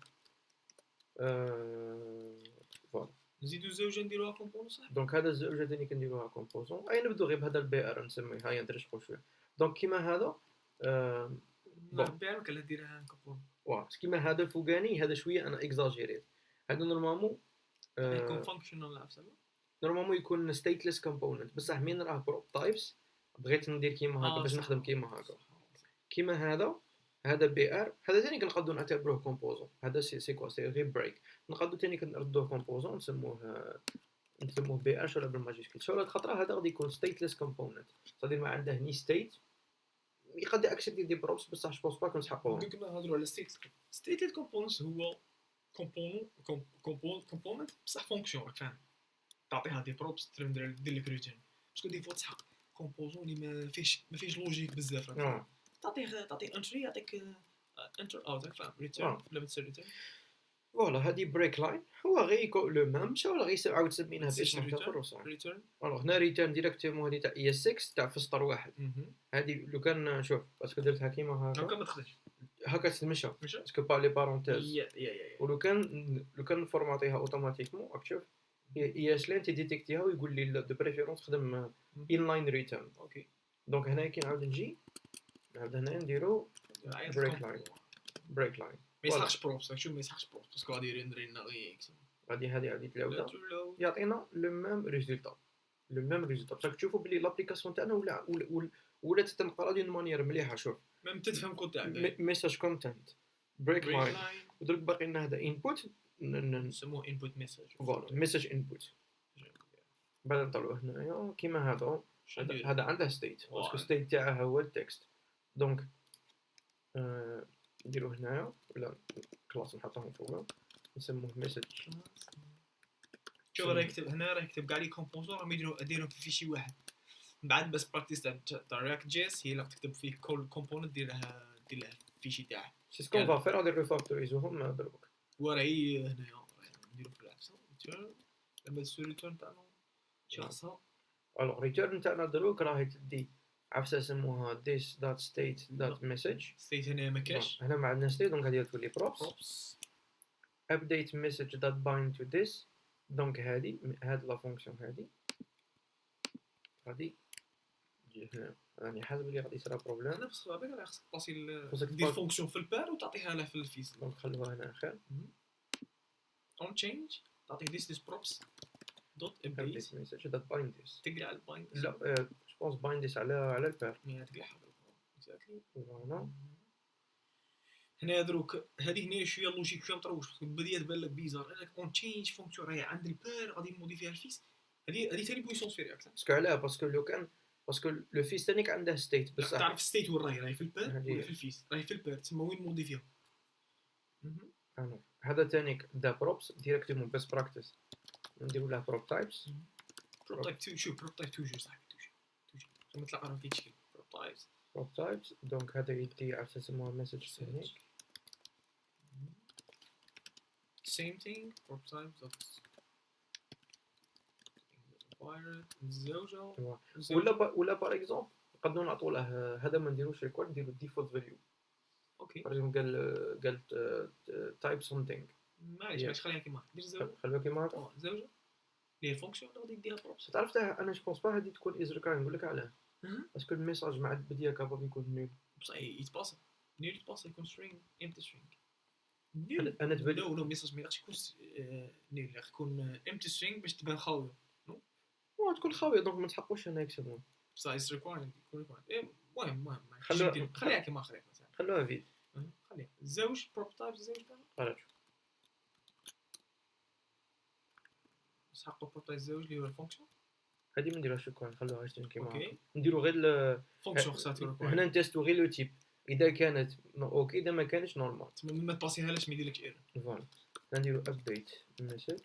Speaker 2: فوالا
Speaker 1: نزيدو زوجه نديروها كومبوزون صح
Speaker 2: دونك هذا الزوجه ثاني كنديروها كومبوزون اي نبدو غير بهذا البي ار نسميه هاي نترشقوا شويه دونك كيما هذا
Speaker 1: البي ار كلا ديرها كومبوزون
Speaker 2: واه كيما هذا الفوقاني هذا شويه انا اكزاجيريت هذا نورمالمون
Speaker 1: يكون فانكشنال عفسه
Speaker 2: نورمالمون يكون ستيتلس كومبوننت بصح مين راه بروب تايبس بغيت ندير كيما هكا باش نخدم كيما هكا كيما هذا بي ار هذا ثاني كنقدروا نعتبروه كومبوزون هذا سي كوا سي غير بريك نقدروا ثاني كنردوه كومبوزون نسموه بي ار ولا بالماجيسكول شو الخطره هذا غادي يكون ستيتلس كومبوننت صدير ما عنده ني ستيت يقدر اكسبتي دي بروبس بصح جو بونس با كنسحقوهم
Speaker 1: كنا نهضروا على ستيتد كومبوننت هو كومبوننت بصح فونكسيون راك فاهم تعطيها دي بروبس دير لك ريتيرن باسكو دي فوا تسحق كومبوزون اللي ما فيش لوجيك بزاف تعطيه انتري يعطيك انتر اوت فاهم ريتيرن ولا بتصير ريتيرن
Speaker 2: فوالا هادي بريك لاين هو غير لو ميم شو ولا غير عاود سميناها باسم اخر وصح
Speaker 1: ريتيرن
Speaker 2: الوغ هنا ريتيرن ديريكتومون هادي تاع اي اس 6 تاع في سطر واحد هادي لو كان شوف باسكو درتها كيما هكا
Speaker 1: ما تخدمش
Speaker 2: هكا تمشى باسكو با لي بارونتيز ولو كان نفورماتيها اوتوماتيكمون راك تشوف اي اس لين تيديتيكتيها ويقول لي دو بريفيرونس خدم ان لاين ريتيرن اوكي دونك هنا كي نعاود نجي نعاود هنا نديرو بريك لاين
Speaker 1: ما يسحقش بروبس شوف ما يسحقش بروبس باسكو غادي يريندري لنا
Speaker 2: غادي هذه تلودا يعطينا لو ميم ريزولتا بصح تشوفوا بلي لابليكاسيون تاعنا ولا تنقرا دون مانيير مليحه شوف
Speaker 1: ميم تفهم كود تاعك
Speaker 2: ميساج كونتنت بريك لاين ودرك باقي لنا هذا انبوت
Speaker 1: نسموه انبوت ميساج
Speaker 2: فوالا ميساج انبوت بعد نطلعوا هنايا كيما هذا عنده ستيت باسكو ستيت تاعه هو التكست دونك نديرو هنايا ولا كلاس نحطهم فوق نسموه مسج.
Speaker 1: شوف راه يكتب هنا، راه يكتب كاع لي كومبوزون راهم يديرهم في فيشي واحد. من بعد بس براكتيس تاع رياكت جي اس هي اللي تكتب فيه كل كومبوننت دير لها فيشي تاعها.
Speaker 2: سي سكون فا فير غادي ريفاكتوريزوهم دروك.
Speaker 1: وراهي هنايا نديرو في العفسه لما تسوي ريتيرن تاعنا شخصها.
Speaker 2: الوغ ريتيرن تاعنا دروك راهي تدي عفسه سموها this.state.message.
Speaker 1: ستيت هنا ما كاش،
Speaker 2: هنا ما عندنا ستيت، دونك هذه تولي props. update message that bind to this. دونك هذه لا فونكسيون هذه غادي تجي هنا. راني حاسب بلي غادي يصرا بروبليم.
Speaker 1: انا بس بالك راه خصك تباسي
Speaker 2: خصك
Speaker 1: دير فونكسيون في البار وتعطيها له في الفيس.
Speaker 2: دونك خلوها هنا خير.
Speaker 1: اون تشينج تعطي this props دوت
Speaker 2: update
Speaker 1: ابديت
Speaker 2: message that bind this.
Speaker 1: تقرا على البايند.
Speaker 2: لا جو بونس bind this على البار.
Speaker 1: مي تقراها اكزاكتلي.
Speaker 2: فوالا
Speaker 1: هنا دروك هذه هنا شويه لوجيك شويه مطروش، بديت تبان لك بيزار انك اون تشينج فونكسيون راهي عند البار غادي نموديفيها الفيس. هذه ثاني بويسونس في رياكت.
Speaker 2: باسكو علاه باسكو لو كان باسكو لو فيس تانيك عنده ستيت بصح
Speaker 1: تعرف ستيت وين راهي في البار ولا في الفيس. راهي في البار تسمى وين موديفيها.
Speaker 2: هذا تانيك دا بروبس ديريكتومون بس براكتيس نديرو له بروب تايبس.
Speaker 1: بروب تايب 2 شوف بروب تايب 2 صاحبي توجور لما تلقى راه في تشكيل بروب
Speaker 2: تايبس دونك هذا يدي على اساس يسموها مسج تانيك.
Speaker 1: same thing prop types of الزوجة
Speaker 2: ولا بار اكزومبل نقدروا نعطوا له هذا ما نديروش ريكورد نديرو ديفولت فاليو.
Speaker 1: اوكي
Speaker 2: بار اكزومبل قال تايب سمثينغ
Speaker 1: معليش خليها كيما دير الزوجة
Speaker 2: خلوها كيما هكا.
Speaker 1: الزوجة اللي هي فونكسيون اللي غادي يديها بروبس.
Speaker 2: تعرف انا جو بونس با هذه تكون از ريكارين. نقول لك علاه باسكو الميساج مع البديه كابابل يكون نول
Speaker 1: بصح يتباص نيل يتباص يكون سترينغ امتي سترينغ.
Speaker 2: انا تبان
Speaker 1: لو ميساج ما يقدرش يكون نيل يكون امتي سترينغ باش تبان خاويه.
Speaker 2: تكون خاويه دونك ما تحقوش انا يكسبون
Speaker 1: بصح از ريكوايرد يكون ريكوايرد. المهم
Speaker 2: خلوها
Speaker 1: كيما خليها مثلا
Speaker 2: خلوها فيد.
Speaker 1: خليها الزوج بروب تايب الزوج تاعنا نسحقوا بروب تايب الزوج اللي هو الفونكسيون.
Speaker 2: هذه ما نديروهاش ريكوايرد خلوها اشتن كيما
Speaker 1: اوكي
Speaker 2: نديرو غير
Speaker 1: فونكسيون خصها ريكوايرد.
Speaker 2: هنا نتيستو غير لو تيب اذا كانت اوكي اذا ما كانش نورمال
Speaker 1: ما تباسيهاش ما يديرلكش ايرور.
Speaker 2: فوالا نديرو ابديت مسج.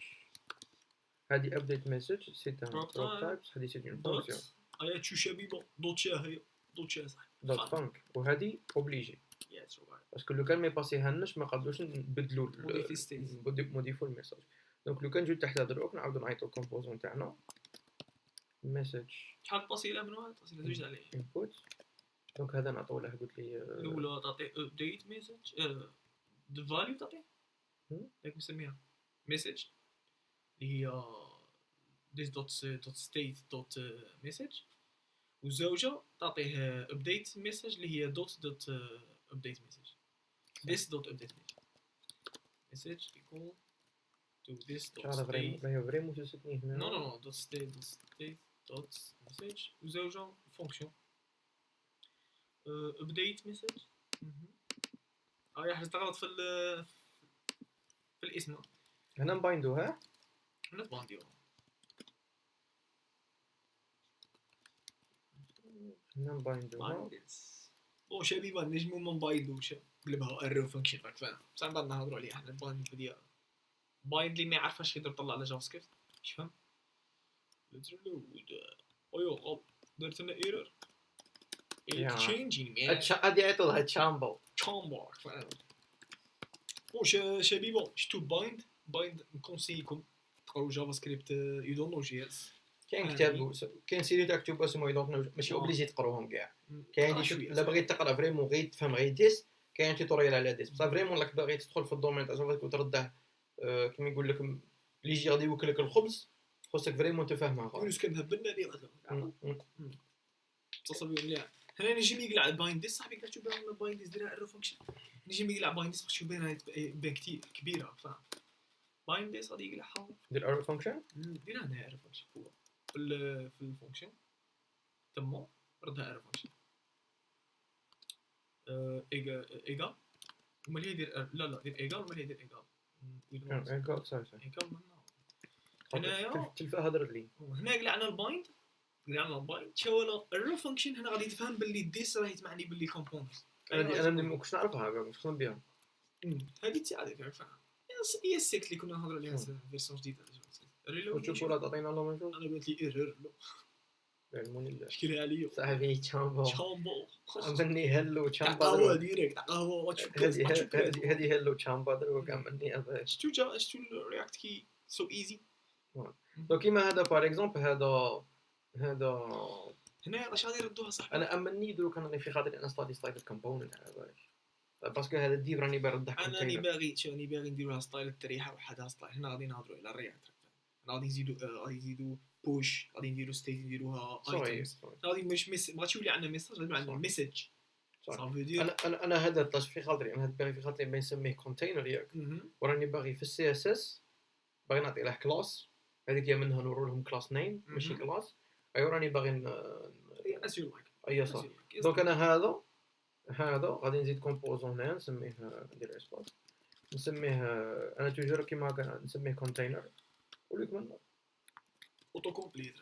Speaker 2: هذه ابديت مسج سي ان بروب تايبس. هذه سي اون فونكسيون
Speaker 1: هيا تشو شبيبه دوت شا هي دوت شا صح
Speaker 2: دوت فانك وهذه اوبليجي
Speaker 1: يس رايت
Speaker 2: باسكو لو كان ما يباسيهالناش ما قادروش نبدلوا موديفو الميساج. دونك لو كان جيت تحت دروك نعاودو نعيطو الكومبوزون تاعنا مسج
Speaker 1: شحال باسي له من واحد باسي له زوج عليه
Speaker 2: انبوت. دونك هذا نعطوه له قلت لي
Speaker 1: الاولى تعطي ابديت ميساج ذا فاليو تعطي هيك نسميها ميساج اللي هي this.state.message والزوجة تعطيه update message اللي هي dot update message this.update message equal to this.state
Speaker 2: راهي فريمون تسكني هنا
Speaker 1: no .state.message والزوجة function update message. راح تغلط في الاسم
Speaker 2: هنا نبايندوها
Speaker 1: هنا تبانديوها
Speaker 2: نبايندوها
Speaker 1: او شبيبه نجمو ما نبايندوش قلبها ارو فانكشن راك فاهم بصح بعد نهضروا عليها حنا البايند ديال بايند اللي ما يعرفش يقدر يطلع على جافا سكريبت اش فهم لود ايوا درت لنا ايرور تشينجين
Speaker 2: هادي عيطوا لها تشامبو
Speaker 1: فاهم واش شبيبه شتو بايند نكونسيكم تقراو جافا سكريبت يو دون نو جي اس.
Speaker 2: كاين كتاب كاين سيري تاع كتب اسمه يدونك ماشي اوبليجي تقراوهم كاع. كاين اللي لا بغيت تقرا فريمون غير تفهم غير ديس كاين توتوريال على ديس بصح فريمون راك باغي تدخل في الدومين تاع جافا وترده كيما يقول لك اللي يجي غادي يوكلك الخبز خصك فريمون تفهمها.
Speaker 1: كلش كنهبلنا لي تصل بهم مليح. هنا نجي يقلع باينديس صاحبي قلت له بان باينديس ديرها ارو فانكشن نجي يقلع باينديس باش يبان بان كثير كبيره فاهم. باينديس غادي يقلعها
Speaker 2: دير ارو فانكشن
Speaker 1: ديرها هنا ارو فانكشن فوق في الفانكشن تما ردها ارو فانكشن ايغال وما اللي يدير لا دير ايغال وما اللي يدير ايغال
Speaker 2: ايغال صافي
Speaker 1: ايغال هنايا
Speaker 2: تلفا هضر لي
Speaker 1: هنا قلعنا البايند شو الرو فانكشن هنا غادي تفهم باللي ديس راهي تمعني باللي كومبوننت.
Speaker 2: انا ما كنتش نعرفها ما كنتش نفهم بها.
Speaker 1: هذه تساعدك فاهم هي السيكت اللي كنا نهضروا عليها فيرسون جديده ريلو.
Speaker 2: وتشوفوا لا تعطينا لا ميم شوز.
Speaker 1: انا قلت لي ايرور لا
Speaker 2: علموني الله
Speaker 1: مشكله عليا
Speaker 2: صاحبي تشامبو
Speaker 1: شامبو
Speaker 2: مني هلو تشامبا
Speaker 1: قهوه ديريكت قهوه واتش
Speaker 2: هذه هلو تشامبا دروك مني هذا
Speaker 1: شتو الرياكت كي سو ايزي.
Speaker 2: دونك كيما هذا باغ اكزومبل هذا
Speaker 1: هنا واش غادي يردوها صح.
Speaker 2: انا امني دروك انا في خاطري انستالي ستايل كومبوننت على بالك باسكو هذا الديف راني برد ضحك.
Speaker 1: انا باغي نديروها ستايل التريحه وحدها ستايل. هنا غادي نهضروا على الرياكت غادي نزيدوا بوش غادي نديروا ستيت نديروها ايتمز غادي مش ما غاديش يولي عندنا ميساج غادي عندنا ميساج.
Speaker 2: انا هذا طاش في خاطري انا باغي في خاطري ما نسميه كونتينر ياك وراني باغي في السي اس اس باغي نعطي له كلاس هذيك هي منها نورو لهم كلاس نيم ماشي كلاس. ايوا راني باغي
Speaker 1: اسيو لايك
Speaker 2: اي صح. دونك انا هذا غادي نزيد كومبوزون نسميه ندير اسباس نسميه انا توجور كيما هكا نسميه كونتينر وليك من
Speaker 1: اوتو كومبليت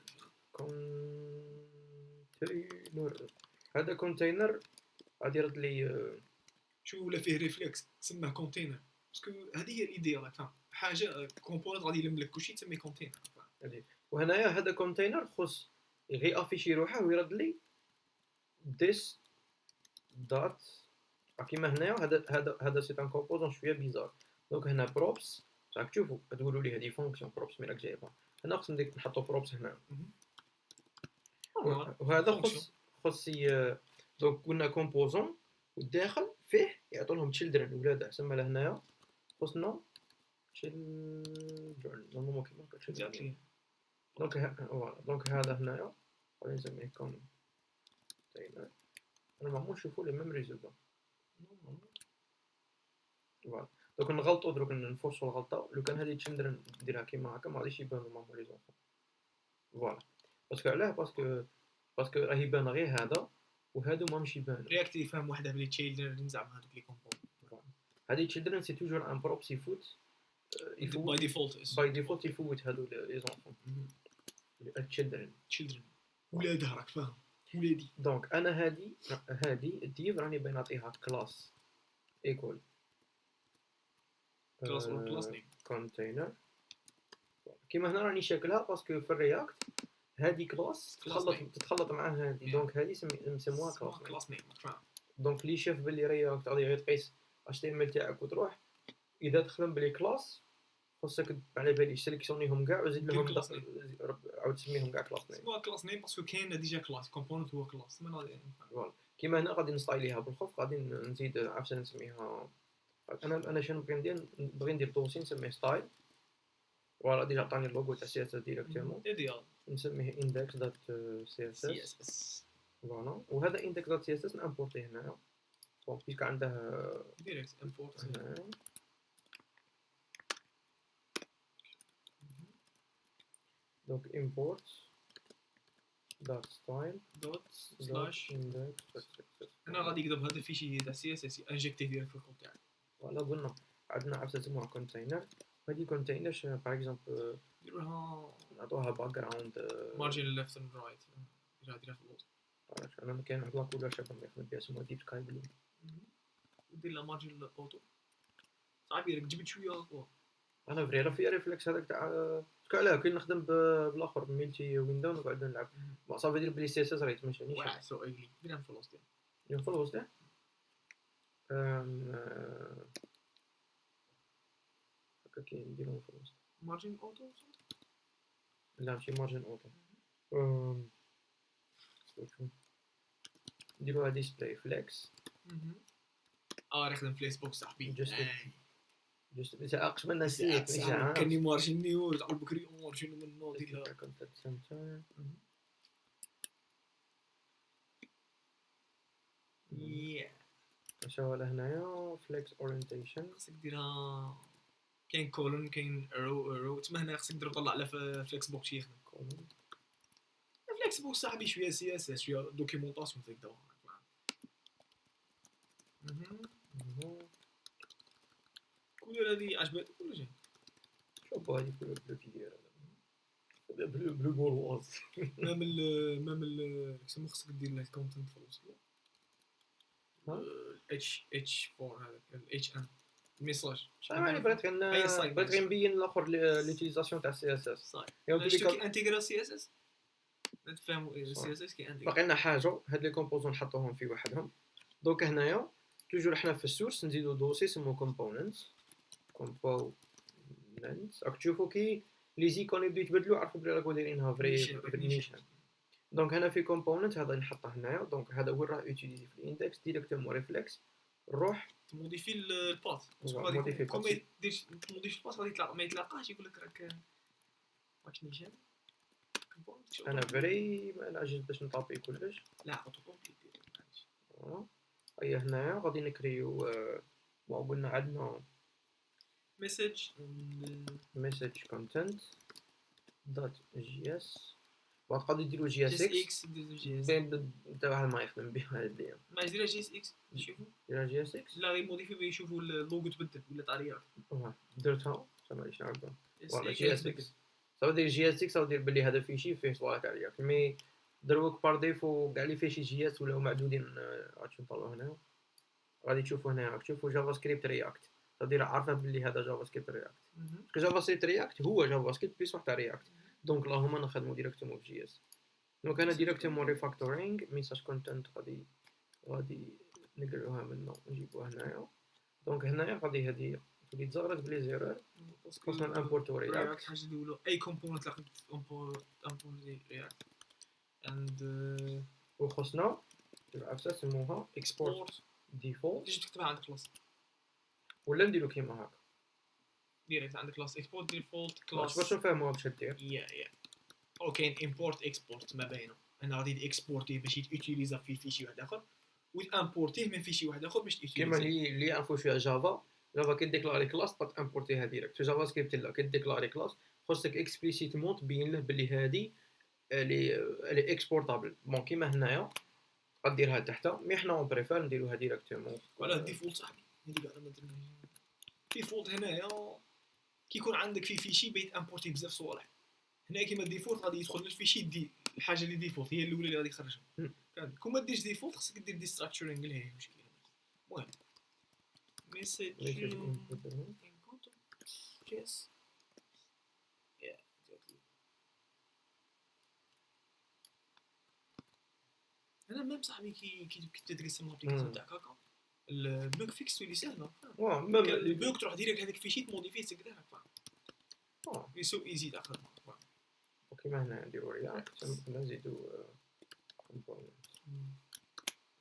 Speaker 2: كونتينر. هذا كونتينر غادي يرد لي
Speaker 1: شو ولا فيه ريفلكس تسمى كونتينر باسكو هذه هي الايديا راك فاهم حاجه كومبوننت غادي يلم لك كلشي تسميه كونتينر.
Speaker 2: وهنايا هذا كونتينر خص غي افيشي روحه ويرد لي this dot كيما هنايا هذا سي ان كومبوزون شويه بيزار. دونك هنا بروبس راك تشوفوا تقولوا لي هذه فونكسيون بروبس مي راك جايبها هنا خص نحطوا بروبس هنا وهذا خص دونك قلنا كومبوزون والداخل فيه يعطوا لهم تشيلدرن ولاد سما لهنايا خصنا تشيلدرن نورمالمون كيما هكا تشيلدرن. دونك هذا هنايا غادي نسميه كونتينر. انا ما نشوفوا لي ميم ريزولت فوالا. دونك نغلطوا دروك نفرشوا الغلطه لو كان هذه تشيلدرن نديرها كيما هكا ما غاديش يبانوا مامون لي زونفون فوالا. باسكو علاه باسكو راه يبان غير هذا وهادو ما مش يبانوا.
Speaker 1: رياكت يفهم وحده بلي تشيلدرن زعما هذوك لي كومبوننت
Speaker 2: هذه تشيلدرن سي توجور ان بروبس يفوت
Speaker 1: باي ديفولت
Speaker 2: يفوت هادو لي زونفون تشيلدرن
Speaker 1: ولادها راك فاهم ولادي.
Speaker 2: دونك انا هذه الديف راني باغي نعطيها كلاس ايكوال
Speaker 1: كلاس نيم
Speaker 2: كونتينر كيما هنا راني شاكلها باسكو في الرياكت هذه كلاس تتخلط مع هذه. دونك هذه نسموها
Speaker 1: كلاس نيم.
Speaker 2: دونك اللي شاف باللي رياكت غادي غير تقيس اش تي ام ال تاعك وتروح اذا تخدم بلي كلاس خصك على بالي سيليكسيونيهم كاع وزيد لهم عاود تسميهم كاع كلاس نيم.
Speaker 1: هو كلاس نيم باسكو كاين ديجا كلاس كومبوننت هو كلاس
Speaker 2: فوالا. كيما هنا غادي نستايليها بالخوف غادي نزيد عفسه نسميها انا شنو بغي ندير بغي ندير دوسي نسميه ستايل فوالا ديجا عطاني اللوغو تاع سي اس اس ديريكتومون نسميه index دوت سي اس اس فوالا. وهذا index دوت سي اس اس نامبورتيه هنايا بون بيسك عنده
Speaker 1: ديريكت امبورت.
Speaker 2: دونك import dot style
Speaker 1: dot slash
Speaker 2: index.
Speaker 1: هنا غادي يكتب هذا الفيشي تاع سي اس اس انجكتيه ديال في الكود تاعك.
Speaker 2: فوالا قلنا عندنا عفسه نسموها كونتينر. هذه كونتينرز باغ اكزومبل
Speaker 1: نديروها
Speaker 2: نعطوها باك جراوند
Speaker 1: مارجين ليفت اند رايت ديرها في الوسط.
Speaker 2: انا ما كاين نعطوها كلها شابه نخدم بها اسمها ديب سكاي بلو
Speaker 1: ودير لها مارجين اوتو صاحبي راك جبت شويه
Speaker 2: انا فري راه في ريفلكس هذاك تاع علاه كي نخدم بالاخر بملتي ويندو ونقعد نلعب صافي دير بلي سي اس اس راه يتمشى
Speaker 1: واحد سو ايلي ديرها في الوسط
Speaker 2: في الوسط هكا كي نديرهم في الوسط
Speaker 1: مارجين اوتو
Speaker 2: لا ماشي مارجين اوتو نديروها ديسبلاي فليكس
Speaker 1: نخدم فليكس صاحبي
Speaker 2: جست بتاعقش من نسيت
Speaker 1: كاني مارجين نيور تاع بكري مارجين من نوضي لا
Speaker 2: كنت سنتر نشوفوا لهنايا فليكس اورينتيشن
Speaker 1: خصك ديرها كاين كولون كاين ارو تما هنا خصك دير طلع على فليكس بوكس يخدم كولون فليكس بوكس صاحبي شويه سي اس اس شويه دوكيومونطاسيون فيك دابا كولور هادي عجبتك ولا شي؟
Speaker 2: شوف هادي كولور بلو كي داير هذا بلو بولواز
Speaker 1: مام كيسمو خصك دير له الكونتنت في الوسط اتش 4 هذاك الاتش ام الميساج
Speaker 2: يعني بغيت غير نبين الاخر ليوتيليزاسيون تاع السي اس اس
Speaker 1: صحيح
Speaker 2: يعني
Speaker 1: شتو كي انتيغرا سي اس اس نتفهموا السي اس اس كي انتيغرا
Speaker 2: باقي لنا حاجه هاد لي كومبوزون نحطوهم في وحدهم دونك هنايا توجور حنا في السورس نزيدو دوسي اسمه كومبوننتس راك تشوفوا كي لي زيكون يبداو يتبدلوا عرفوا بلي راكو دايرينها فري نيشان دونك هنا في كومبوننت هذا نحطه هنايا دونك هذا وين راه يوتيليزي في الاندكس ديريكتومون ريفلكس نروح
Speaker 1: تموديفي الباث
Speaker 2: موديفي
Speaker 1: كوم دير تموديفي الباث غادي يطلع ما يتلاقاش يقول لك راك نيشان
Speaker 2: انا فري ما نعجز باش نطابي كلش
Speaker 1: لا اوتو كومبليت
Speaker 2: هيا هنايا غادي نكريو قلنا عندنا message content .js وغادي نديرو جي اس اكس بين تا واحد ما يخدم بها هادي
Speaker 1: ما يديرها جي اس اكس شوفوا
Speaker 2: ديرها جي اس اكس
Speaker 1: لا غير موديفي يشوفوا اللوغو تبدل ولا طاريه
Speaker 2: درتها ماشي نعرفها والله جي اس اكس صافي دير جي اس اكس او دير بلي هذا فيشي فيه صوالح تاع رياكت مي دروك بار ديفو كاع لي فيشي جي اس ولاو معدودين غادي نطلعو هنا غادي تشوفوا هنا راك تشوفوا جافا سكريبت رياكت تدير عارفه بلي هذا جافا سكريبت رياكت جافا سكريبت رياكت هو جافا سكريبت بليس واحد تاع رياكت دونك لا هما نخدمو ديريكتومون في جي اس دونك انا ديريكتومون ريفاكتورينغ ميساج كونتنت غادي نقلوها منا نجيبوها هنايا دونك هنايا غادي هادي تولي تزغرت بلي زيرور خصنا نامبورتو رياكت
Speaker 1: حاجه نديرو اي كومبوننت لاقيت امبورتي رياكت اند
Speaker 2: وخصنا العفسه سموها اكسبورت ديفولت
Speaker 1: تجي تكتبها عند كلاس
Speaker 2: ولا نديرو كيما هكا
Speaker 1: ديريكت عند كلاس اكسبورت ديفولت كلاس
Speaker 2: باش نفهموها باش دير
Speaker 1: يا او كاين امبورت اكسبورت ما بينه انا غادي اكسبورتيه باش يوتيليزا في فيشي واحد اخر وامبورتيه من فيشي واحد اخر باش
Speaker 2: كيما اللي انفو فيها جافا كيديكلاري كلاس تامبورتيها ديريكت في جافا سكريبت لا كيديكلاري كلاس خصك اكسبليسيتمون تبين له بلي هادي لي اكسبورتابل بون كيما هنايا غديرها تحت مي حنا اون بريفير نديروها ديريكتومون
Speaker 1: ولا ديفولت صاحبي هذيك انا ما درناش ديفولت هنايا كيكون عندك في فيشي بيت امبورتي بزاف صوالح هنا كيما ديفولت غادي يدخل للفيشي دي الحاجه اللي ديفولت هي الاولى اللي غادي يخرجها كون ما ديرش ديفولت خصك دير دي ستراكشرينغ اللي هي مشكل المهم message input yes yeah exactly انا ميم صاحبي كي تدرس الابليكاسيون تاعك هكا البوك فيكس تولي سهله البوك تروح ديريكت هذاك الفيشي تموديفيه تقدر هكا يسو ايزي تاع خدمه
Speaker 2: كيما هنا نديرو رياكت نزيدو كومبوننت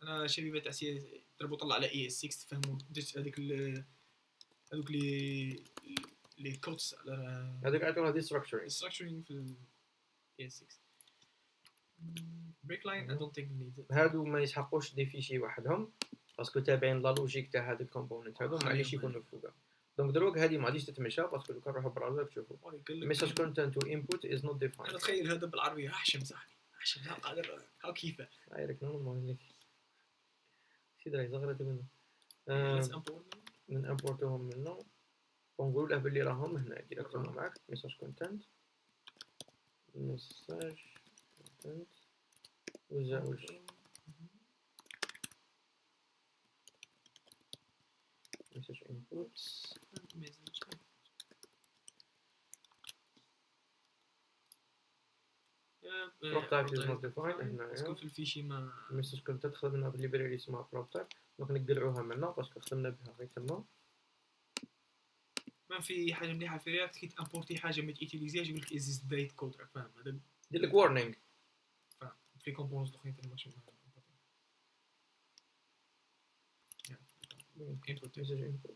Speaker 1: انا شبيبه تاع سي ضربوا طلع على اي اس 6 تفهموا درت هذوك لي كودز على
Speaker 2: هذوك عطونا دي ستراكشرينغ
Speaker 1: في اي اس 6 بريك لاين اي دونت ثينك نيد
Speaker 2: هادو ما يسحقوش دي فيشي وحدهم باسكو تابعين لا لوجيك تاع هاد الكومبوننت هادو معليش يكونوا فوقا دونك دروك هادي ما غاديش تتمشى باسكو لو كان نروحو براوزر تشوفوا ميساج كونتنت و انبوت از نوت ديفايند
Speaker 1: انا تخيل هذا بالعربيه حشم صاحبي حشم قادر ها كيفاه
Speaker 2: هايرك نورمال شي داير زغرت منه من امبورتوهم منه ونقول له بلي راهم هنا ديريكتومون معاك ميساج كونتنت وزاوج message inputs prop type is not defined هنا
Speaker 1: اسكو في الفيشي ما
Speaker 2: message content خدمنا بالليبراري اسمها prop type دونك نقلعوها منا باسكو خدمنا بها غير تما
Speaker 1: ما في حاجه مليحه في رياكت كي تامبورتي حاجه ما تيتيليزيهاش يقول لك ازيست دايت كود راك فاهم هذا
Speaker 2: يدير لك وارنينغ
Speaker 1: في كومبوننتس اخرين تاع ماكش
Speaker 2: input message input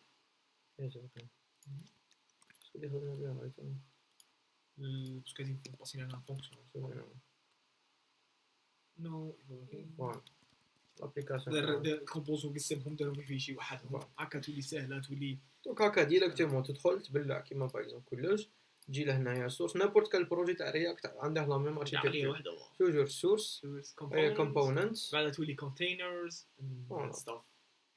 Speaker 2: ايش هذا شو اللي خدمنا بها غير تما
Speaker 1: باسكو هذه باسينا لها فونكسيون نو
Speaker 2: فوالا لابليكاسيون
Speaker 1: دار كومبوزون قسمهم دارهم في شي واحد هكا تولي سهله تولي
Speaker 2: دونك هكا ديريكتومون تدخل تبلع كيما باغ اكزومبل كلش تجي لهنايا سورس نابورت كال بروجي تاع رياكت عنده لا ميم اركيتكتور توجور سورس كومبوننتس
Speaker 1: بعد تولي كونتينرز ستاف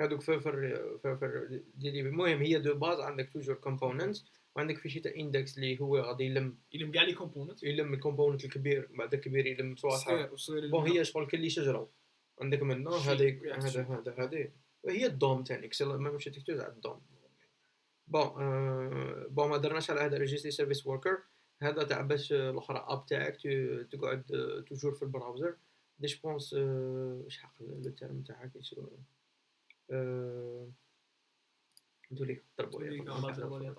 Speaker 2: هذوك فر ديالي المهم هي دو باز عندك توجور كومبوننت وعندك في شي تاع اندكس اللي هو غادي
Speaker 1: يلم كاع لي كومبوننت
Speaker 2: يلم الكومبوننت الكبير بعد الكبير يلم صوالح بون هي شغل كل شجره عندك منه هذه هذه وهي الدوم تاع اكسل ما مشيت تكتب على الدوم بون ما درناش على هذا ريجستري سيرفيس وركر. هذا تاع باش الاخرى اب تاعك تقعد توجور في البراوزر. دي جو بونس واش حق لو تيرم تاعها كيشو ندولي ضربوا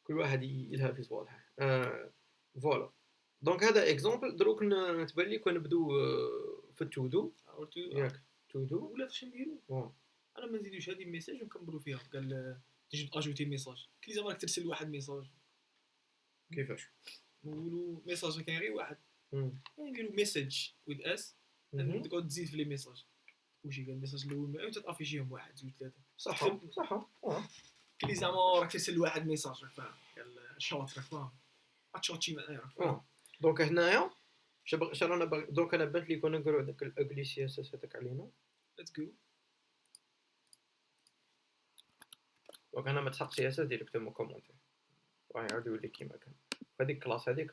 Speaker 2: كل واحد يلها في صوالحه. فوالا دونك هذا اكزامبل. دروك نتبان لي كون نبدو في التودو ياك تودو
Speaker 1: ولا فاش نديرو. انا ما نزيدوش هذه ميساج ونكملوا فيها. قال تجي اجوتي ميساج كي زعما راك ترسل واحد ميساج
Speaker 2: كيفاش
Speaker 1: نقولوا ميساج كاين غير واحد نديروا ميساج ويز اس تقعد تزيد في لي ميساج وشي قال الميساج الاول ما تافيشيهم واحد جوج ثلاثه
Speaker 2: صح
Speaker 1: كلي زعما راك ترسل واحد ميساج راك فاهم قال شوت راك فاهم اتشوتشي معايا راك فاهم.
Speaker 2: دونك هنايا رانا دونك انا بانت لي كنا نقولوا هذاك الاغلي سي اس اس هذاك علينا.
Speaker 1: ليتس جو.
Speaker 2: دونك انا ما تحط سي اس اس ديريكتومون كومونتير راح يعاود يولي كيما كان هذيك كلاس هذيك.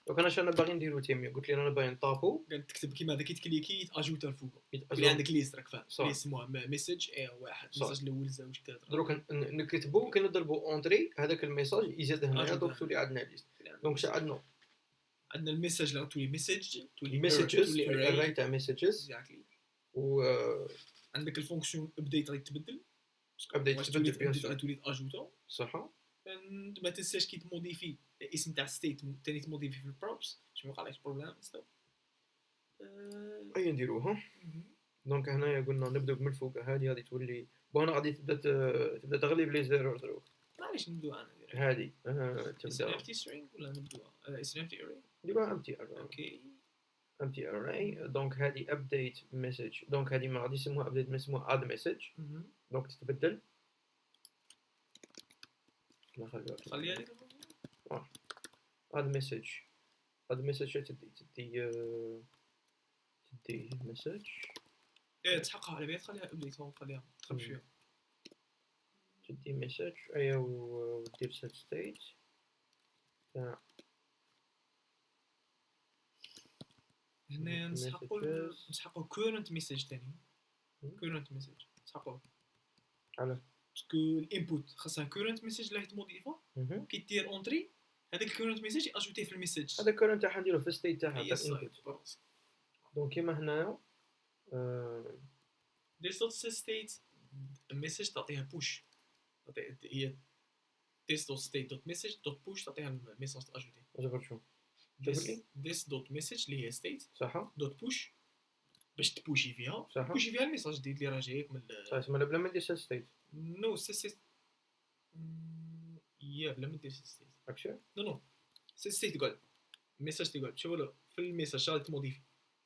Speaker 2: دونك انا باغي نديرو تيمي قلت لي انا باغي نطابو
Speaker 1: قال تكتب كيما هذاك تكليكي تاجوت الفوق اللي عندك ليست راك فاهم اللي اسمه ميساج واحد ميساج الاول زوج ثلاثه
Speaker 2: دروك نكتبو كنضربو اونتري هذاك الميساج يزيد هنا دونك تولي عندنا ليست. دونك شا عندنا
Speaker 1: الميساج اللي تولي ميساج
Speaker 2: تولي ميساجز تولي اري تاع ميساجز و
Speaker 1: عندك الفونكسيون ابديت غادي تبدل
Speaker 2: تبدل بيان سور
Speaker 1: تولي اجوتو
Speaker 2: صح.
Speaker 1: ما تنساش كي تموديفي الاسم تاع ستيت ثاني تموديفي في البروبس باش ما يوقعلكش بروبليم ستوب.
Speaker 2: اي نديروها. دونك هنايا قلنا نبداو من الفوق. هذه تولي بون غادي تبدا تغلب لي زيرو دروك.
Speaker 1: معليش نبداو انا
Speaker 2: هذه
Speaker 1: تبدا empty string ولا نبداو empty array.
Speaker 2: ديما empty array.
Speaker 1: اوكي
Speaker 2: empty array. دونك هذه update message. دونك هذه ما غادي يسموها update ما يسموها add message. دونك تتبدل
Speaker 1: خلي هذيك
Speaker 2: add message تدي message
Speaker 1: تحققها على بالك خليها update خليها تخرج فيها
Speaker 2: تدي message ايا ودير set state تاع
Speaker 1: هنا نسحقوا current message ثاني current message نسحقوه
Speaker 2: على
Speaker 1: باسكو الانبوت خاصها كورنت ميساج اللي تموديفا كي دير اونتري هذاك الكورنت ميساج اجوتيه في الميساج
Speaker 2: هذاك الكورنت تاعها نديرو في الستيت تاعها تاع الانبوت. دونك كيما هنايا
Speaker 1: دير دوت ستيت الميساج تعطيها بوش هي this dot state dot message dot push تعطيها الميساج اجوتي
Speaker 2: جبر شو
Speaker 1: this dot message اللي هي state
Speaker 2: صح
Speaker 1: dot push باش تبوشي فيها تبوشي فيها الميساج جديد اللي راه جايك من
Speaker 2: صح ما بلا ما ندير set state
Speaker 1: نو سيت يا بلا ما دير سيت
Speaker 2: اكشن
Speaker 1: نو سيت تقول ميساج تقول شوف في الميساج شاد تموديفي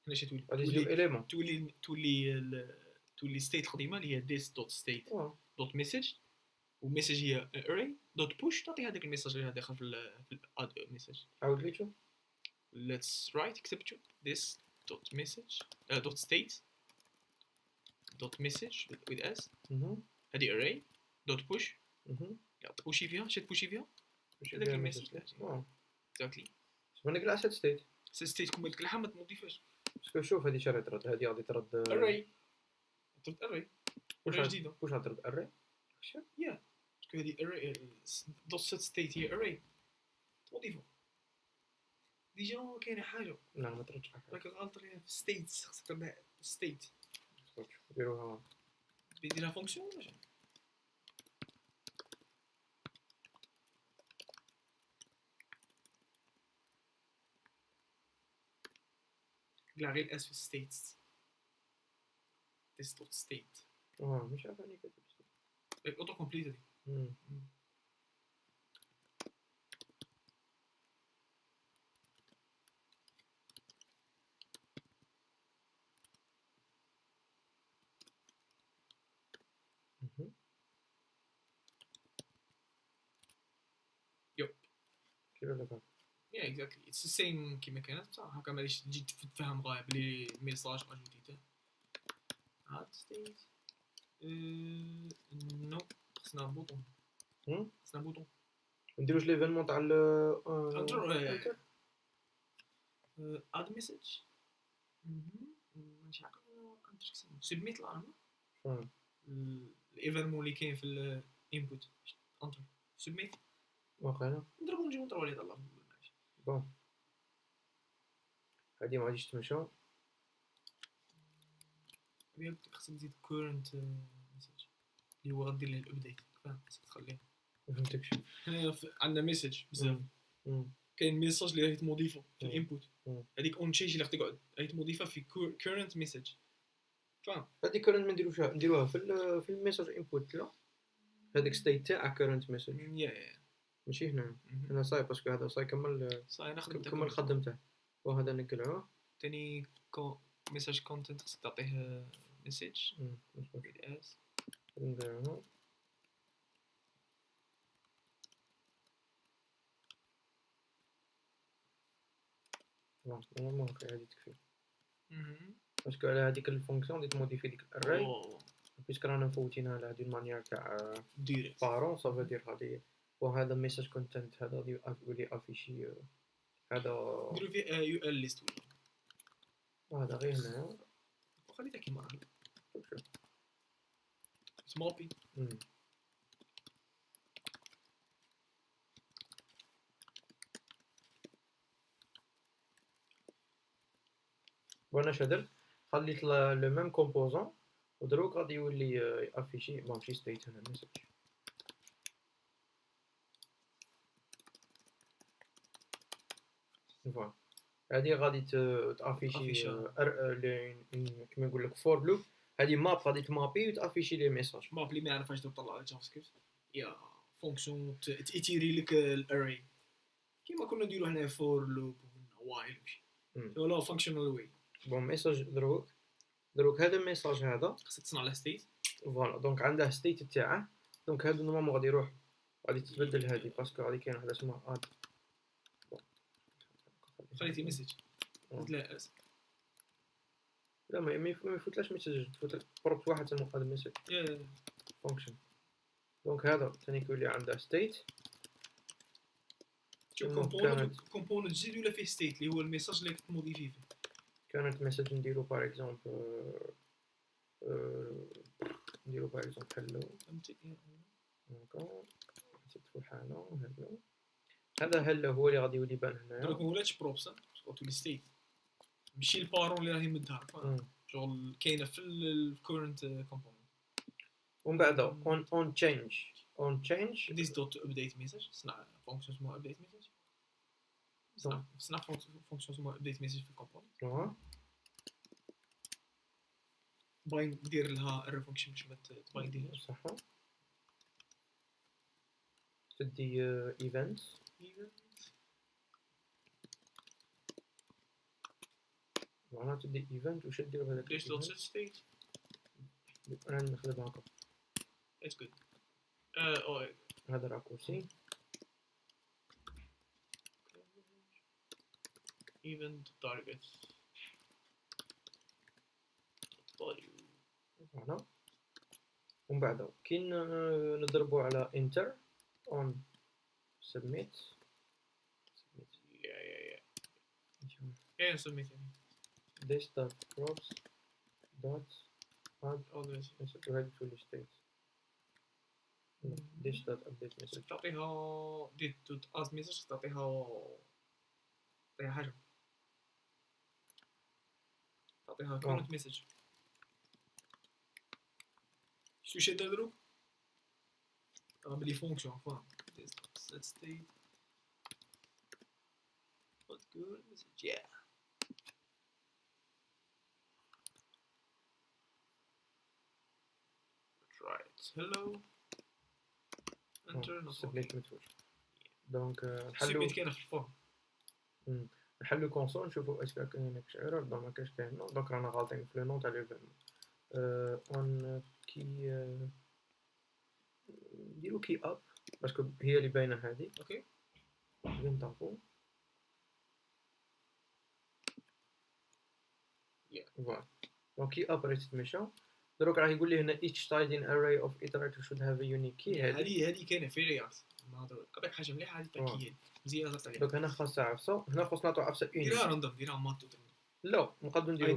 Speaker 1: هنا شي تولي ستيت قديمه اللي هي this dot state dot message والميساج هي array dot push تعطي هذاك الميساج اللي داخل في الاد ميساج.
Speaker 2: عاود لي شوف
Speaker 1: let's write كتب شوف this dot message dot state dot message with s هذه array dot push تبوشي فيها شي تبوشي فيها هذاك الميساج اكزاكتلي
Speaker 2: شنو نقرا set state
Speaker 1: كون قلت لها ما تموديفاش
Speaker 2: باسكو شوف هذه شرط ترد هذه غادي ترد
Speaker 1: array ترد array
Speaker 2: واش
Speaker 1: جديده
Speaker 2: واش ترد array
Speaker 1: يا باسكو هذه array دوت set state هي array تموديفا ديجا كاينه حاجه
Speaker 2: لا ما تردش حاجه
Speaker 1: راك غلط ليها في ستيتس خاصك تربح ستيت
Speaker 2: ديروها
Speaker 1: بيديرها فونكسيون ولا لا غير الاس في ستيتس this dot state
Speaker 2: مش عارف اني كاتب
Speaker 1: اوتو كومبليت هذه يب
Speaker 2: كيف هذا
Speaker 1: yeah exactly it's the same كيما كانت بصح هكا ماليش تجي تفهم غاية بلي ميساج اجوتيته هاد ستيت نو خصنا بوطون
Speaker 2: نديروش ليفينمون تاع
Speaker 1: اد ميساج ماشي عارف سبميت لا الايفينمون اللي كاين في الانبوت انتر سبميت
Speaker 2: واقيلا
Speaker 1: نضربو نجيو نضربو عليه الله
Speaker 2: بون هادي ما غاديش تمشى
Speaker 1: ياك خصك تزيد كورنت ميساج اللي هو غدير ليه الابديت فاهم خصك تخليه
Speaker 2: ما فهمتكش
Speaker 1: هنايا عندنا ميساج بزاف كاين ميساج اللي راهي تموديفا في الانبوت هذيك اون تشينج اللي خصك تقعد راهي تموديفا في كورنت ميساج فاهم
Speaker 2: هادي كورنت ما نديروها في الميساج انبوت لا هذيك ستيت تاع كورنت ميساج
Speaker 1: يا
Speaker 2: ماشي هنا صاي باسكو هذا صاي
Speaker 1: صاي نخدم
Speaker 2: كمل خدمته وهذا نقلعوه
Speaker 1: تاني ميساج كونتنت خصك تعطيه ميساج اس
Speaker 2: نقلعوه نورمال هادي تكفي باسكو على هذيك الفونكسيون اللي تموديفي ديك الاري بيسك رانا مفوتينها على هذه المانيير تاع
Speaker 1: ديريكت
Speaker 2: بارون صافي دير هذه وهذا ميساج كونتنت هذا اللي افيشي هذا
Speaker 1: نديرو فيه يو ال ليست
Speaker 2: وهذا غير هنا
Speaker 1: وخليتها كيما راهي
Speaker 2: شوف
Speaker 1: سموبي
Speaker 2: وانا شدرت خليت لو ميم كومبوزون ودروك غادي يولي افيشي بون شي ستيت هنا ميساج فوالا هادي غادي تافيشي كيما نقول لك فور لوب هادي ماب غادي تمابي وتافيشي لي ميساج
Speaker 1: ماب اللي ما يعرفهاش تطلع على جافا سكريبت يا فونكسيون تيتيري لك الاري كيما كنا نديرو هنا فور لوب وايل ولا فانكشنال واي
Speaker 2: بون ميساج دروك هذا الميساج هذا
Speaker 1: خصك تصنع له ستيت
Speaker 2: فوالا دونك عنده ستيت تاعه دونك هذا نورمالمون غادي يروح غادي تتبدل هذه باسكو غادي كاين واحده اسمها اد
Speaker 1: خليتي ميساج لا اس
Speaker 2: لا ما يفوتلاش ميساج تفوت بروبت واحد تسمى هذا الميساج فونكشن دونك هذا ثاني يولي عنده ستيت
Speaker 1: كومبوننت جديد ولا فيه ستيت اللي هو الميساج اللي كتموديفي فيه
Speaker 2: كانت ميساج نديرو باغ اكزومبل هلو هاكا نسيت الحالة هذا هلو هو اللي غادي يولي يبان هنايا
Speaker 1: دروك ما ولاتش بروبس تولي ستيت ماشي البارون اللي راهي مدها شغل كاينه في الكورنت كومبوننت
Speaker 2: ومن بعد اون تشينج
Speaker 1: this dot update message صنع فونكشن اسمها update message صنع فونكشن اسمها update message في الكومبوننت باين دير لها error function باش ما تباينديهاش
Speaker 2: صح تدي ايفنت معناتها تدي ايفنت وش دير بهذاك
Speaker 1: ليش دوت set state
Speaker 2: انا نخدم هكا
Speaker 1: it's good
Speaker 2: هذا راكورسي
Speaker 1: event target value
Speaker 2: فوالا ومن بعد كي نضربو على enter on submit
Speaker 1: submit
Speaker 2: this dot props dot add message ready to the state this dot update message
Speaker 1: تعطيها دي دوت add message تعطيها حاجة تعطيها current message شو شي دار دروك بلي فونكشن فاهم set state what good message yeah right hello enter
Speaker 2: submit متفوش دونك
Speaker 1: نحلو كاينه في الفورم
Speaker 2: نحلو كونسول نشوفو اسكو كاين شي ايرور دونك ما كاينش كاين دونك رانا غالطين في لو نون تاع ليفينمون اون كي نديرو كي اب باسكو هي اللي باينه هذه
Speaker 1: اوكي
Speaker 2: نطابو فوالا دونك كي اب ريت مشى دروك راه يقول لي هنا each side in array of iterator should have a unique key
Speaker 1: هذه كاينه في رياكت هذاك حاجه مليحه هذه تاع كي مزيانه درت عليها
Speaker 2: دونك هنا خاصها عفسه هنا خصنا نعطيو عفسه اونيك
Speaker 1: ديرها راندوم ديرها ماتو
Speaker 2: لا نقدروا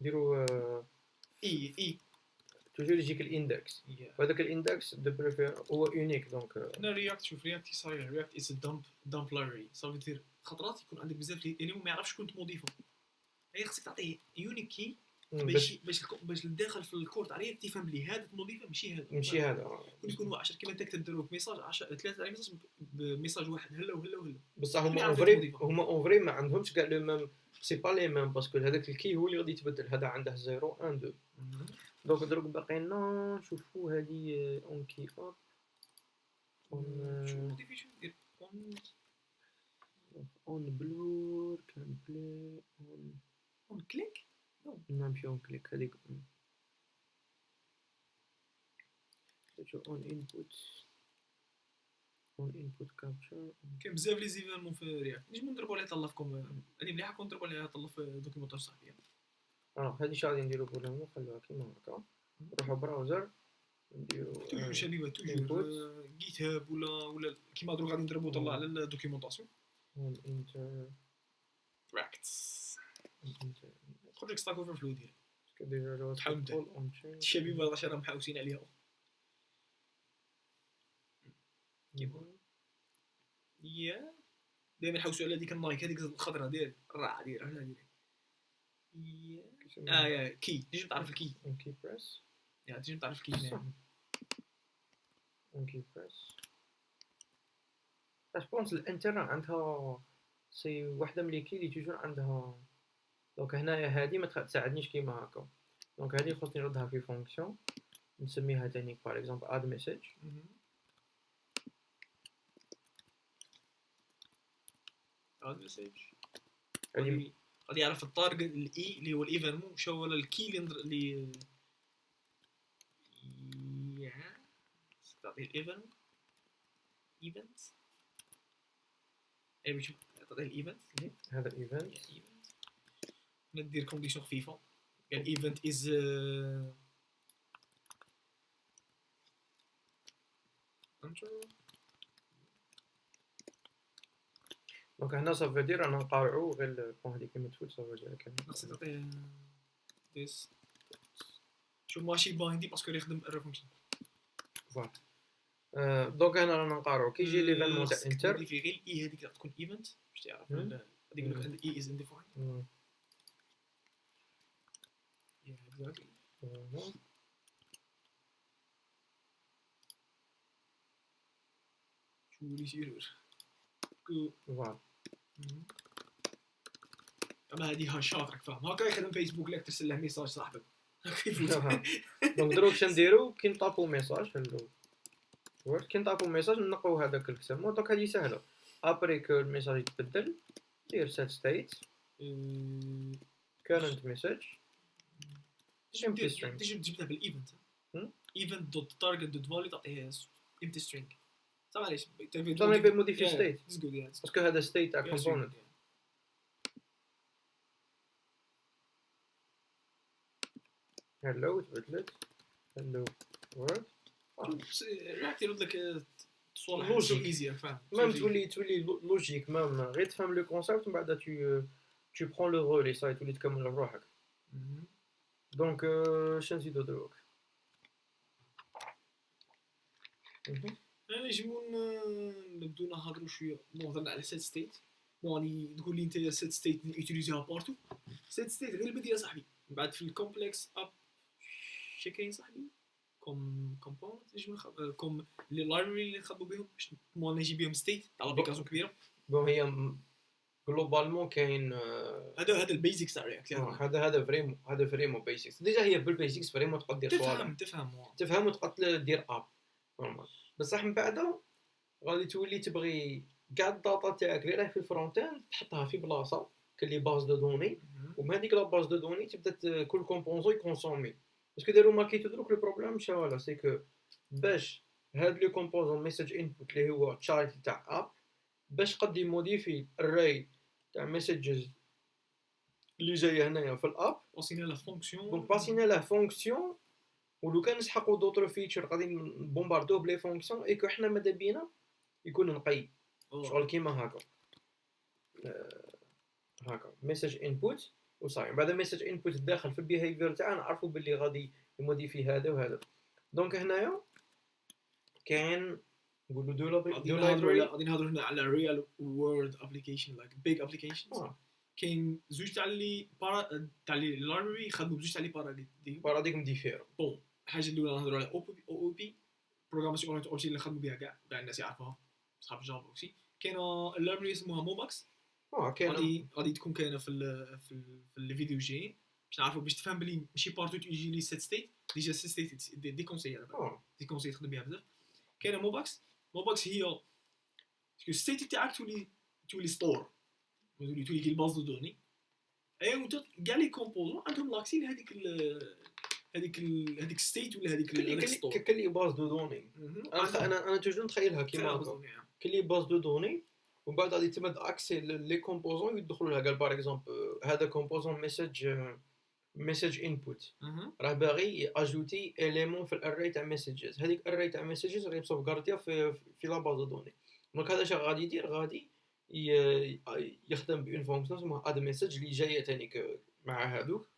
Speaker 2: نديرو
Speaker 1: اي
Speaker 2: توجور يجيك الاندكس، وهذاك الاندكس دو بريفير هو يونيك. دونك
Speaker 1: هنا رياكت، شوف رياكت صاير رياكت از دامب لايبراري، صافي دير خطرات يكون عندك بزاف يعني ما يعرفش شكون تموديفو، هي خصك تعطيه يونيك كي باش الداخل في الكور تاع رياكت يفهم بلي هذا تموديفا ماشي هذا يكون 10 كيما انت تديروك ميساج 10 3 ميساج بميساج واحد هلا وهلا
Speaker 2: بصح هما اون فري ما عندهمش كاع لو ميم، سي با لي ميم باسكو هذاك الكي هو اللي غادي يتبدل، هذا عنده 0 1 2. دونك دروك باقي لنا نشوفوا هذه اون كي اب اون بلور كان بلاي
Speaker 1: اون كليك
Speaker 2: نمشي اون كليك هذيك اون انبوت كابتشر.
Speaker 1: كاين بزاف لي زيفينمون في رياكت نجمو نضربوا عليها طلة فيكم، هذه مليحه كون نضربوا عليها طلة في دوكيومونطاج صاحبي.
Speaker 2: هذه شي غادي نديرو بولا نخلوها كيما هكا، نروحو براوزر نديرو
Speaker 1: توجور شبيبه توجور جيت هاب ولا كيما دروك غادي نضربوا طلة على الدوكيومونطاسيون
Speaker 2: انتر
Speaker 1: براكتس بروجيكت ستاك اوفر فلو ديال
Speaker 2: ديجا
Speaker 1: تحاول الشبيبه راه محاوسين عليها يا دائما نحوسوا على ديك النايك هذيك الخضره ديال الرع ديال هنا ديال يا كي تجي تعرف الكي
Speaker 2: كي بريس
Speaker 1: يا تجي تعرف الكي
Speaker 2: كي بريس. اش بونس الانتر عندها سي وحده من لي كي اللي توجور عندها. دونك هنايا هذه ما تساعدنيش كيما هكا، دونك هذه خصني نردها في فونكسيون نسميها تاني باغ اكزومبل اد ميساج.
Speaker 1: اد ميساج غادي يعرف التارجت الاي اللي هو الايفنمون شو ولا الكي اللي تعطيه الايفنت اي باش تعطيه الايفنت
Speaker 2: هذا الايفنت
Speaker 1: ندير كونديسيون خفيفه يعني الايفنت از
Speaker 2: دونك هنا صافي دير انا نقارعو غير البون هذيك كيما تفوت صافي دير كامل.
Speaker 1: خاصك تعطيه ديس شو ماشي بايندي باسكو يخدم الريفونكشن
Speaker 2: فوالا. دونك هنا رانا نقارعو كي يجي ليفينمون تاع انتر
Speaker 1: في غير اي هذيك تكون ايفنت باش تعرف هذيك عند اي از انديفاين يا اكزاكتلي شو اللي يصير
Speaker 2: فوالا.
Speaker 1: اما هذه هاشات راك فاهم هكا يخدم فيسبوك لك ترسل له ميساج صاحبك
Speaker 2: دونك دروك شنو نديرو كي نطابو ميساج هلو وورد كي نطابو ميساج نقو هذاك الكسمو. دونك هذه سهله ابري كو الميساج يتبدل دير سيت ستيت كورنت ميساج امتي سترينغ
Speaker 1: تجي تجيبها بالايفنت ايفنت دوت تارجت دوت فاليو تعطيها امتي سترينغ صافي علاش
Speaker 2: تاني بموديفي ستيت
Speaker 1: اتس جود يا
Speaker 2: باسكو هذا ستيت تاع كومبوننت. هلو تبدلت هلو وورد
Speaker 1: راك يرد لك صوالح لوجيك ايزي فاهم
Speaker 2: ميم تولي لوجيك ميم غير تفهم لو كونسيبت ومن بعد tu prends le relais صاي تولي تكمل بروحك. دونك شنو نزيدو دروك
Speaker 1: نجمو نبدو نهضرو شويه نهضر على سيت ستيت يعني تقول لي انت سيت ستيت نيوتيليزيها بارتو سيت ستيت غير البدايه صاحبي من بعد في الكومبلكس اب شكاين صاحبي كومبوننت نجمو كوم لي لايبراري اللي نخدمو بهم باش نجي بهم ستيت تاع لابليكاسيون كبيره.
Speaker 2: بون هي جلوبالمون كاين
Speaker 1: هذا البيزكس تاع رياكت
Speaker 2: هذا فريمون بيزكس ديجا هي بالبيزكس فريمون تقدر دير صوالح تفهم وتقدر دير اب نورمال. بصح من بعد غادي تولي تبغي كاع الداتا تاعك اللي راهي في الفرونتين تحطها في بلاصه كلي باز دو دوني ومن هذيك لا باز دو دوني تبدا كل كومبونزون يكونسومي باسكو داروا ماركيتو دروك لو بروبليم شاولا سي كو باش هاد لو كومبوزون ميساج انبوت اللي هو تشايلد تاع اب باش قد يموديفي الري تاع ميساجز اللي جايه هنايا في الاب
Speaker 1: باسينا لا فونكسيون
Speaker 2: دونك باسينا لا فونكسيون ولو كان نسحقوا دوطر فيتشر غادي نبومباردوه بلي فونكسيون ايكو حنا ماذا بينا يكون نقي شغل كيما هكا هكا ميساج انبوت وصاي بعد ميساج انبوت داخل في البيهيفير تاعنا نعرفوا باللي غادي يموديفي هذا وهذا. دونك هنايا كاين نقولوا
Speaker 1: غادي نهضروا هنا على ريال وورلد ابليكيشن لايك بيج ابليكيشنز. كاين زوج تاع اللي تاع اللي لايبراري يخدموا بزوج تاع لي
Speaker 2: باراديغم ديفيرون.
Speaker 1: بون الحاجه الاولى نهضروا على او بي بروغراماسيون اورينتي اوبجي اللي خدموا بها كاع الناس يعرفوها صحاب جافا اوكسي. كاينه اللايبراري اسمها موباكس. غادي تكون كاينه في الفيديو جايين باش نعرفوا باش تفهم بلي ماشي بارتو تيجي لي سيت ستيت ديجا سيت ستيت دي كونساي دي كونساي تخدم بها بزاف. كاينه موباكس هي ستيت تاعك تولي ستور تولي كي الباز دو دوني ايوا انت كاع لي كومبوزون عندهم لاكسي هذيك ستيت ولا هذيك ستور.
Speaker 2: كلي باز دو دوني انا توجور نتخيلها كيما هكا كلي باز دو دوني ومن بعد غادي تمد اكسي لي كومبوزون يدخلوا لها. قال باغ اكزومبل هذا كومبوزون ميساج انبوت راه باغي اجوتي اليمون في الاري تاع ميساجز. هذيك الاري تاع ميساجز غادي بسوفغارديها في لا باز دو دوني. دونك هذا شنو غادي يدير؟ غادي يخدم بون فونكسيون اسمها اد ميساج اللي جايه ثانيك مع هذوك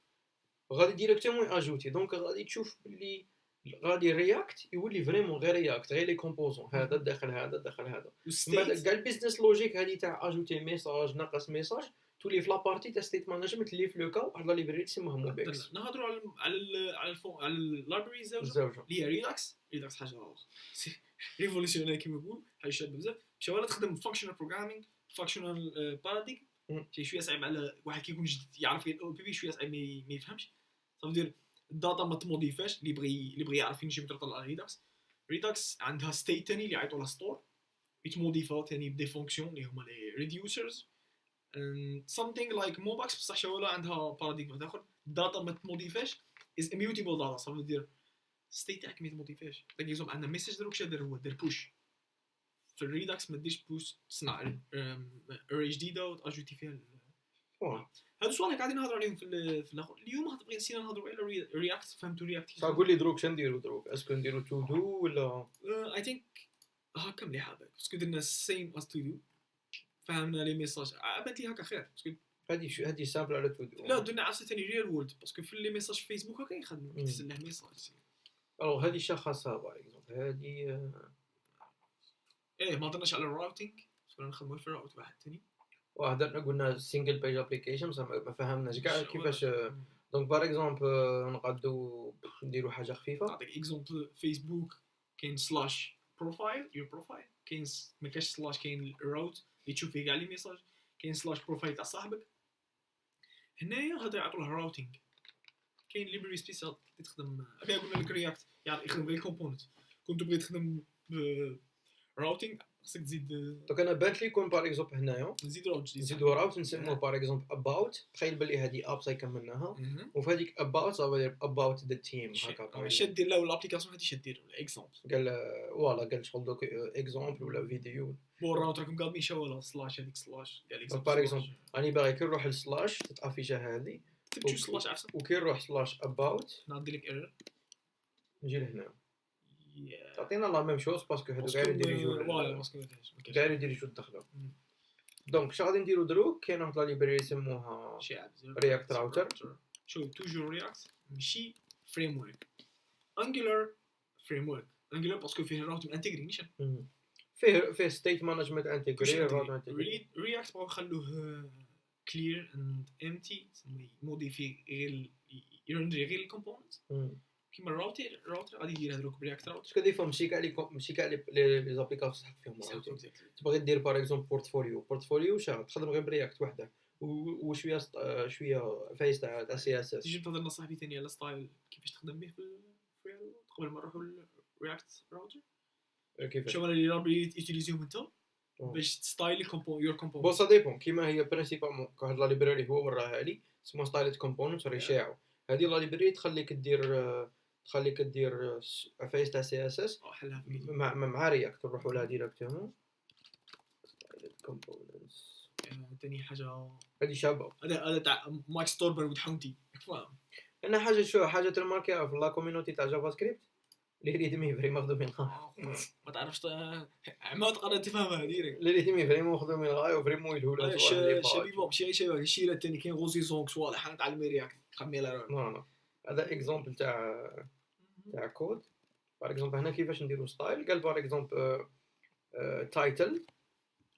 Speaker 2: غادي ديريكتومون اجوتي. دونك غادي تشوف بلي غادي رياكت يولي فريمون غير رياكت غير لي كومبوزون هذا داخل هذا داخل هذا. من بعد كاع البيزنس لوجيك هذه تاع اجوتي ميساج ناقص ميساج تولي في لابارتي تاع ستيت مانجمنت اللي في لو كاو واحد لا ليبراري اسمها موبيكس.
Speaker 1: نهضروا على اللايبراري زوجه اللي هي ريلاكس حاجه ريفولوشنير كيما نقول حاجه شابه بزاف. باش ولا تخدم فانكشنال بروغرامينغ فانكشنال باراديغ شويه صعيب على واحد كيكون جديد يعرف الاو بي شويه صعيب ما يفهمش. صافي الداتا ما تموديفاش اللي بغي يعرف فين يجي يطلع على ريداكس عندها ستيت ثاني اللي يعيطوا لها ستور يتموديفا ثاني بدي فونكسيون اللي هما لي ريديوسرز something like موباكس بصح شويه عندها باراديغم اخر. الداتا ما تموديفاش is immutable data. صافي دير ستيت تاعك ما تموديفاش. داك عندنا ميساج دروك شا دار هو دار بوش في الريداكس ما ديرش بوش تصنع اري جديده وتاجوتي فيها هادو السؤال قاعدين نهضروا عليهم في الاخر. اليوم بغينا نسينا نهضروا على رياكت. فهمتوا رياكت؟
Speaker 2: قول لي دروك شنديروا دروك اسكو نديروا تو دو ولا
Speaker 1: اي ثينك هكا مليح هذاك باسكو درنا سيم از تو دو فهمنا لي ميساج عبات لي هكا خير باسكو
Speaker 2: هذه سامبل على تو دو.
Speaker 1: لا درنا عرفتي ثاني ريال وورلد باسكو في لي ميساج في فيسبوك هكا يخدموا يرسل له ميساج.
Speaker 2: الوغ هذه شي خاصه باغ اكزومبل هذه
Speaker 1: ما هضرناش على الراوتينغ باسكو نخدموا في الراوت واحد ثاني
Speaker 2: وهضرنا قلنا سينجل بيج ابليكيشن ما فهمناش كاع كيفاش. دونك باغ اكزومبل نقادو نديروا حاجه خفيفه.
Speaker 1: نعطيك اكزومبل فيسبوك كاين سلاش بروفايل يور بروفايل كاين ما كاش سلاش كاين الراوت اللي تشوف فيه كاع لي ميساج كاين سلاش بروفايل تاع صاحبك. هنايا هذا يعطوا له راوتينغ. كاين ليبراري سبيسيال اللي تخدم ابي قلنا لك رياكت يعني يخدم غير كومبوننت. كنت بغيت تخدم راوتينغ خصك تزيد.
Speaker 2: دونك انا بانت لي يكون باغ اكزومبل هنايا نزيدو راوت نسموه باغ اكزومبل اباوت. تخيل بلي هذه ابس كملناها وفي هذيك اباوت صافي اباوت ذا تيم هكا
Speaker 1: شدير لا ولا ابليكاسيون هذه شدير ولا اكزومبل
Speaker 2: قال فوالا قال شغل دوك اكزومبل ولا فيديو
Speaker 1: بون راوت راكم قادين شو ولا سلاش هذيك سلاش قال لك
Speaker 2: باغ اكزومبل راني باغي كي نروح للسلاش تتافيش هذه
Speaker 1: تكتب سلاش عفسه
Speaker 2: وكي نروح سلاش اباوت
Speaker 1: نعطي لك ايرور
Speaker 2: نجي لهنا تعطينا لا ميم شوز باسكو هادو كاع يديروا
Speaker 1: فوالا باسكو
Speaker 2: كاع يديروا الدخله. دونك شنو غادي نديرو دروك كاين واحد لا ليبراري يسموها رياكت راوتر.
Speaker 1: شو توجور رياكت ماشي فريم ورك انجولار فريم ورك انجولار باسكو فيه راوتر انتجريشن
Speaker 2: فيه ستيت مانجمنت انتجري
Speaker 1: رياكت بغاو نخلوه كلير اند امتي موديفي غير يرندري غير الكومبوننت كيما الراوتر غادي يدير هذوك برياكت راوتر.
Speaker 2: شكون ديفهم ماشي كاع لي زابليكاسيون تحط فيهم راوتر. تبغي دير باغ اكزومبل بورتفوليو شحال تخدم غير برياكت وحده وشويه فايس تاع سي اس اس.
Speaker 1: تجي تهضر صاحبي ثاني على ستايل كيفاش تخدم به في قبل ما نروحوا للرياكت راوتر
Speaker 2: كيفاش
Speaker 1: شنو اللي رابي يوتيليزيهم انت باش ستايل يور كومبوننت.
Speaker 2: بون سا ديبون كيما هي برينسيبالمون كواحد لا ليبراري هو وراها لي اسمها ستايلد كومبوننت راه يشاعوا. هذه لا ليبراري تخليك دير فايس تاع سي اس اس مع رياكت نروحوا لها ديريكتومون ستايلد كومبوننتس.
Speaker 1: ثاني حاجه
Speaker 2: هذه شابه
Speaker 1: هذا تاع مايك ستوربرغ وحونتي فاهم.
Speaker 2: انا حاجه ترماركيها في لا كوميونيتي تاع جافا سكريبت اللي ريدمي فري مخدومين غاي
Speaker 1: ما تعرفش عماد قرا تفهمها ديريكت
Speaker 2: اللي ريدمي فري مخدومين غاي وفريمون يلهولا
Speaker 1: شبيبه ماشي غير شباب الشيء ثاني كاين غوزي زونك صوالح نتعلم رياكت خمي لا
Speaker 2: نو هذا اكزامبل تاع كود. باغ اكزومبل هنا كيفاش نديرو ستايل. قال باغ اكزومبل تايتل،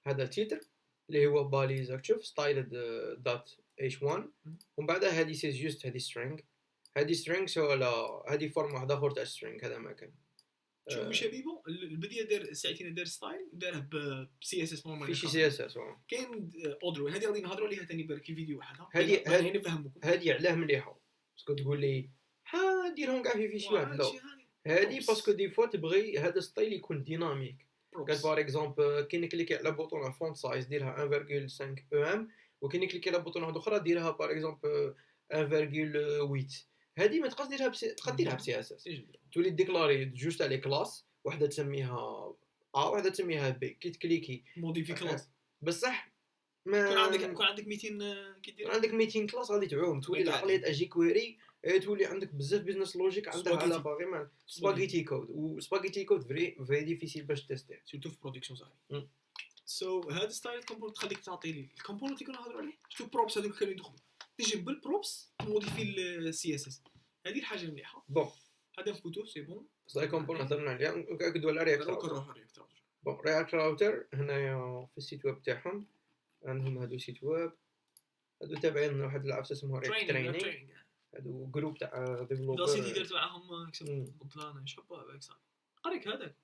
Speaker 2: هذا تيتر اللي هو باليزا، تشوف ستايل دوت اتش 1 ومن بعدها هذه سيز جوست هذه سترينج، هذه سترينج ولا هذه فورم واحد اخر تاع سترينج. هذا ما كان
Speaker 1: شوف مش بيبو البديه دار ساعتين دار ستايل داره بسي اس اس نورمال.
Speaker 2: في شي سي اس اس
Speaker 1: كاين اودرو هذه غادي نهضروا عليها ثاني برك في فيديو وحدها.
Speaker 2: هذه
Speaker 1: نفهمكم
Speaker 2: هذه علاه مليحه باسكو تقول لي ها نديرهم كاع في فيشي واحد. لا هذه باسكو دي فوا تبغي هذا ستايل يكون ديناميك. قال باغ اكزومبل كي نكليكي على بوطون فونت سايز ديرها 1.5 ام وكي نكليكي على بوطون واحد اخرى ديرها باغ اكزومبل 1.8. هذه ما تقدرش ديرها تقدر ديرها بسي اس اس. تولي ديكلاري جوست على كلاس وحده تسميها ا وحده تسميها بي. كي تكليكي
Speaker 1: موديفي كلاس
Speaker 2: بصح ما
Speaker 1: يكون عندك 200 كي دير
Speaker 2: عندك 200 كلاس غادي تعوم. تولي العقليه اجي كويري تولي عندك بزاف بيزنس لوجيك عندها على باغي ما سباغيتي كود. وسباغيتي كود فري ديفيسيل باش تيستي
Speaker 1: سورتو في برودكسيون صاحبي. سو هذا ستايل كومبوننت تخليك تعطي لي الكومبوننت اللي كنا نهضروا عليه. شوف بروبس هذوك كانوا يدخلوا تجي بالبروبس موديفي السي اس اس. هذه الحاجه مليحه.
Speaker 2: بون
Speaker 1: هذا فوتو سي بون
Speaker 2: صاي كومبوننت هضرنا عليها نكدوا على رياكت راوتر. بون رياكت راوتر هنايا في السيت ويب تاعهم عندهم هادو سيت ويب هادو تابعين واحد العفسه اسمها رياكت ترينينغ. هادو جروب تاع ديفلوبر
Speaker 1: سيتي درت معاهم بطلانه شابه باك صاحبي قريك هذاك.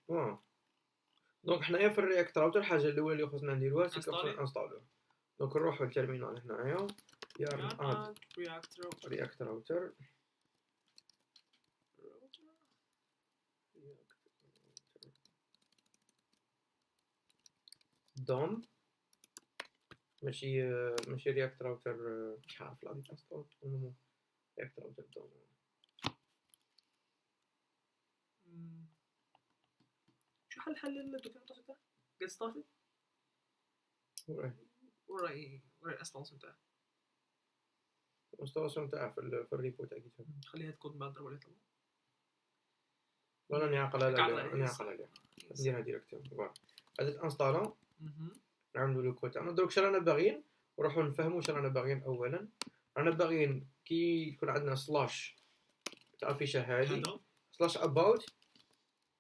Speaker 2: دونك حنايا في الرياكت راوتر الحاجه الاولى اللي خصنا نديروها سي كونسون انستالوه. دونك نروحوا للتيرمينال هنايا يارن اد رياكت راوتر دوم ماشي رياكت راوتر مش عارف لا ديك انستال رياكت راوتر دوم.
Speaker 1: شو حل الدوكيومنتاسيون تاعك؟ قد ستارتد؟ وراي الانستالاسيون تاعها.
Speaker 2: الانستالاسيون تاعها في الريبو تاع جيت هاب.
Speaker 1: خلي هاد الكود بعد نضرب عليه طبعا.
Speaker 2: ولا نعقل عليها نديرها ديريكتوم. فوالا هذا انستالون نعملوا لو كود تاعنا. دروك رانا باغيين نروحوا نفهموا رانا باغيين. اولا رانا باغيين كي يكون عندنا سلاش تافيشا هذه سلاش اباوت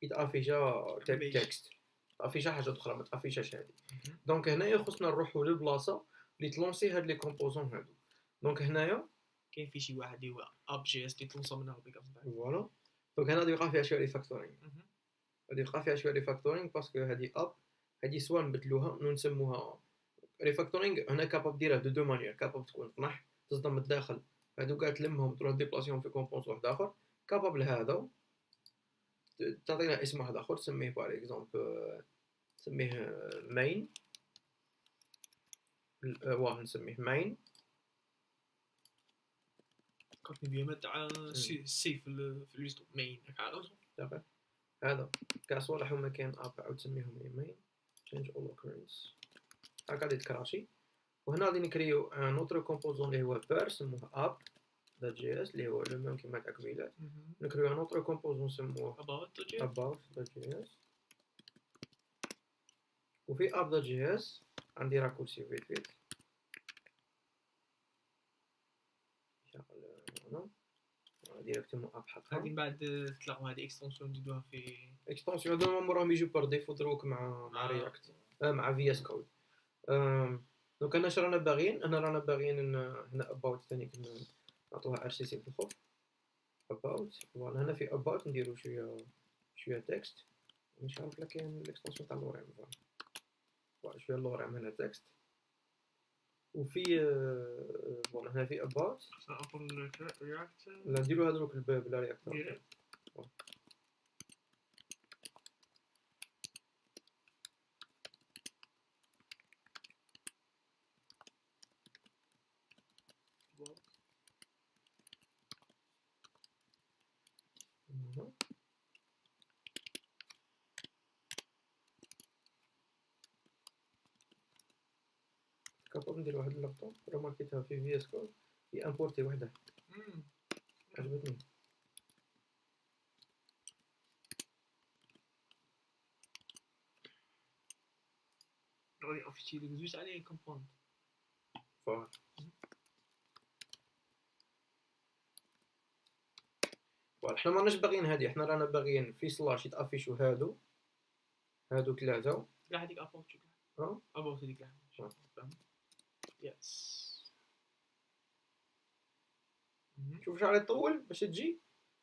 Speaker 2: يتافيشا تكست تافيشا حاجه اخرى ما تافيشاش هذه. دونك هنايا خصنا نروحوا للبلاصه اللي تلونسي هاد لي كومبوزون هادو. دونك هنايا
Speaker 1: كاين في شي واحد اللي هو اب جي اس اللي تلونسا منها بيك اب.
Speaker 2: فوالا دونك هنا غادي يوقع فيها شويه ريفاكتورينغ. غادي يوقع فيها شويه ريفاكتورينغ باسكو هذه اب هذه سواء نبدلوها نسموها ريفاكتورينغ. هنا كاباب ديرها دو مانيير. كاباب تكون طنح تصدم من الداخل هادو كاع تلمهم تروح ديبلاسيهم في كومبونس واحد اخر. كاباب لهذا تعطينا اسم واحد اخر تسميه باغ اكزومبل نسميه مين. واه نسميه مين.
Speaker 1: فكرتني بيا تاع السيف في الريستو مين هكا.
Speaker 2: هذا كاع صوالح هما كاين اب عاود تسميهم مين change all occurrence هكا غادي تكراشي. وهنا غادي نكريو ان اوتر كومبوزون اللي هو بير سموه اب دوت جي اس اللي هو لو ميم كيما تاع كميلات. نكريو ان اوتر كومبوزون سموه about دوت جي اس. وفي اب دوت جي اس عندي راكورسي فيت ديريكتومون اب حقها.
Speaker 1: هذه بعد تلاقوا هذه اكستنسيون نديروها في
Speaker 2: اكستنسيون هذوما راهم يجوا بار ديفو دروك مع رياكت مع في اس كود. دونك انا رانا باغيين رانا باغيين هنا اباوت ثاني نعطوها ار سي سي بالخوف اباوت. فوالا هنا في اباوت نديرو شويه تكست. مش عارف لا كاين الاكستنسيون تاع لوريم فوالا شويه لوريم هنا تكست. وفي فوالا هنا في اباوت
Speaker 1: نقول رياكت
Speaker 2: لا نديرو هذوك الباب بلا رياكت. كاباب ندير واحد اللقطه رماركيتها في في اس كود هي امبورتي وحده عجبتني.
Speaker 1: غادي افيتي لك زوج عليه كومبوند
Speaker 2: فوالا حنا ماناش باغيين هادي، حنا رانا باغيين في سلاش يتافيشو هادو 3
Speaker 1: كاع هذيك ابوت
Speaker 2: اه
Speaker 1: ابوت هذيك كاع
Speaker 2: آه.
Speaker 1: فهمت يس
Speaker 2: شوف شحال يطول باش تجي.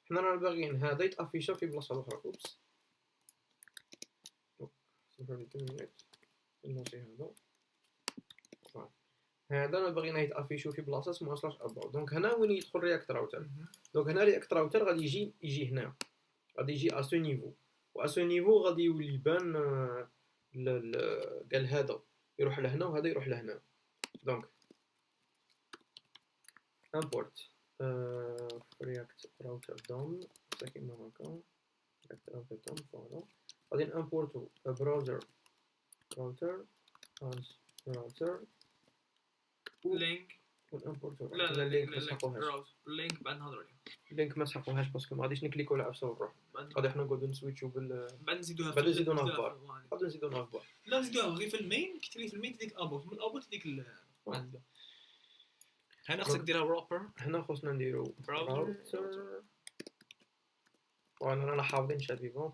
Speaker 2: حنا رانا باغيين هذا يتافيشا في بلاصه اخرى. اوبس سمحوا لي 2 مينوت نوصي هذا. هذا انا باغينا يتافيشو في بلاصه اسمها سلاش اباوت. دونك هنا وين يدخل رياكت راوتر. دونك هنا رياكت راوتر غادي يجي هنا، غادي يجي ا سو نيفو، و سو نيفو غادي يولي يبان قال هذا يروح لهنا وهذا يروح لهنا. دونك import react router dom كيما هكا react router dom فوالا. غادي نامبورتو browser router as router
Speaker 1: لينك
Speaker 2: ونامبورتو.
Speaker 1: لا
Speaker 2: اللينك ما سحقوهاش،
Speaker 1: اللينك بعد نهضروا عليه.
Speaker 2: اللينك ما سحقوهاش باسكو ما غاديش نكليكو على عفسه ونروح. غادي حنا نقعدو نسويتشو
Speaker 1: بعد نزيدوها
Speaker 2: بعد نزيدو نافبار. غادي نزيدو نافبار.
Speaker 1: لا نزيدوها غير في المين. كي تري في المين تديك ابوت، من الابوت تديك نزيدوها. هنا خصك ديرها بروبر.
Speaker 2: هنا خصنا نديرو راوتر. وانا رانا حافظين شادي بون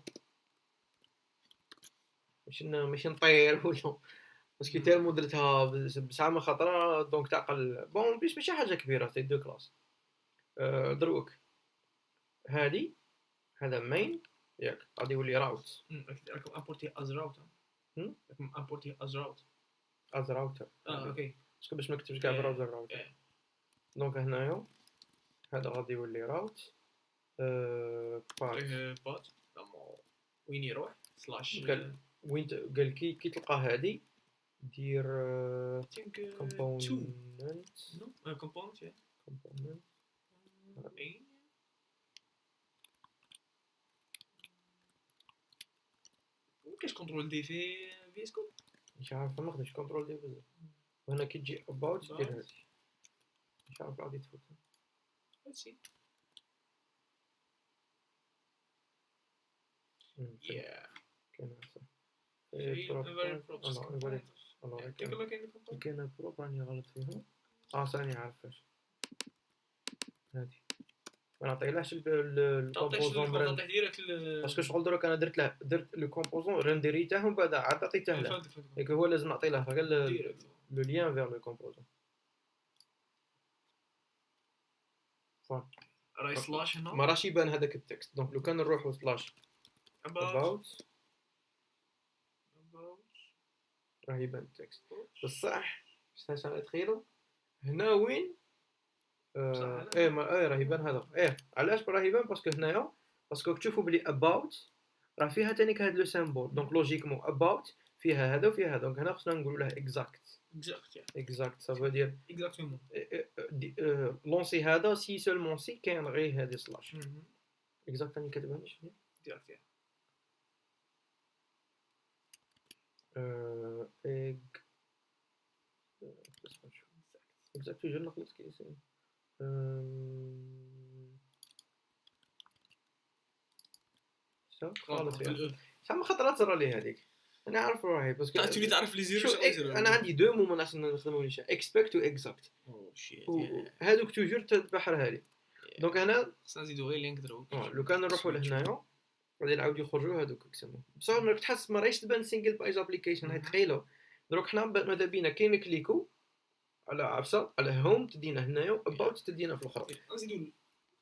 Speaker 2: ماشي نطير ولا باسكو تالمو درتها بساعه من خطره دونك تعقل بون بيش ماشي حاجه كبيره سي دو كلاس. دروك هادي هذا مين ياك غادي يولي راوت.
Speaker 1: راكم امبورتي از راوت. راكم امبورتي از راوت.
Speaker 2: از راوتر
Speaker 1: اوكي
Speaker 2: باسكو باش ما نكتبش كاع براوزر راوتر. دونك هنايا هذا غادي يولي راوت
Speaker 1: بات وين يروح سلاش
Speaker 2: وين قال كي تلقى هادي دير كومبوننت
Speaker 1: كومبوننت كاش كنترول دي في اس كود
Speaker 2: مش عارف ما نقدرش كنترول دي بزاف. وهنا كي تجي اباوت دير هادي مش عارف غادي تفوت
Speaker 1: هادشي
Speaker 2: كاين كاين بروب راني غلط فيهم. ثاني عارفاش هادي ما نعطيلهاش الكومبوزون براند باسكو شغل دروك انا درت لو كومبوزون رنديريته ومن بعد عاد عطيته له دونك هو لازم نعطي له غير لو لين فير لو كومبوزون.
Speaker 1: راي سلاش هنا
Speaker 2: ما راش يبان هذاك التكست. دونك لو كان نروحو سلاش about راه يبان التكست بصح باش تخيلوا هنا وين راه يبان هذا علاش راه يبان باسكو هنايا باسكو تشوفوا بلي about راه فيها تانيك هاد لو سيمبول. دونك لوجيكمون about فيها هذا وفيها هذا. دونك هنا خصنا نقولوا له exact ça veut dire
Speaker 1: exactement
Speaker 2: لونسي هذا سي سولمون سي كاين غير هذه سلاش exact راني كاتبها ماشي
Speaker 1: دير فيها
Speaker 2: exact toujours نخلص كيسين غلط فيها شحال خطرات صرا لي هذيك انا عارف راهي باسكو
Speaker 1: تولي تعرف لي زيرو
Speaker 2: انا عندي دو مومون عشان نخدمو ليش اكسبكت و اكزاكت هذوك توجور تبحرها لي. دونك هنا
Speaker 1: خصنا نزيدو غير لينك دروك
Speaker 2: لو كان نروحو لهنايا غادي نعاود يخرجوا هذوك يسموا بصح راك تحس ما راهيش تبان سينجل بايج ابليكيشن. هاي تخيلوا دروك حنا ماذا بينا كاين نكليكو على عفسه على هوم تدينا هنايا اباوت تدينا في الاخرى
Speaker 1: نزيدو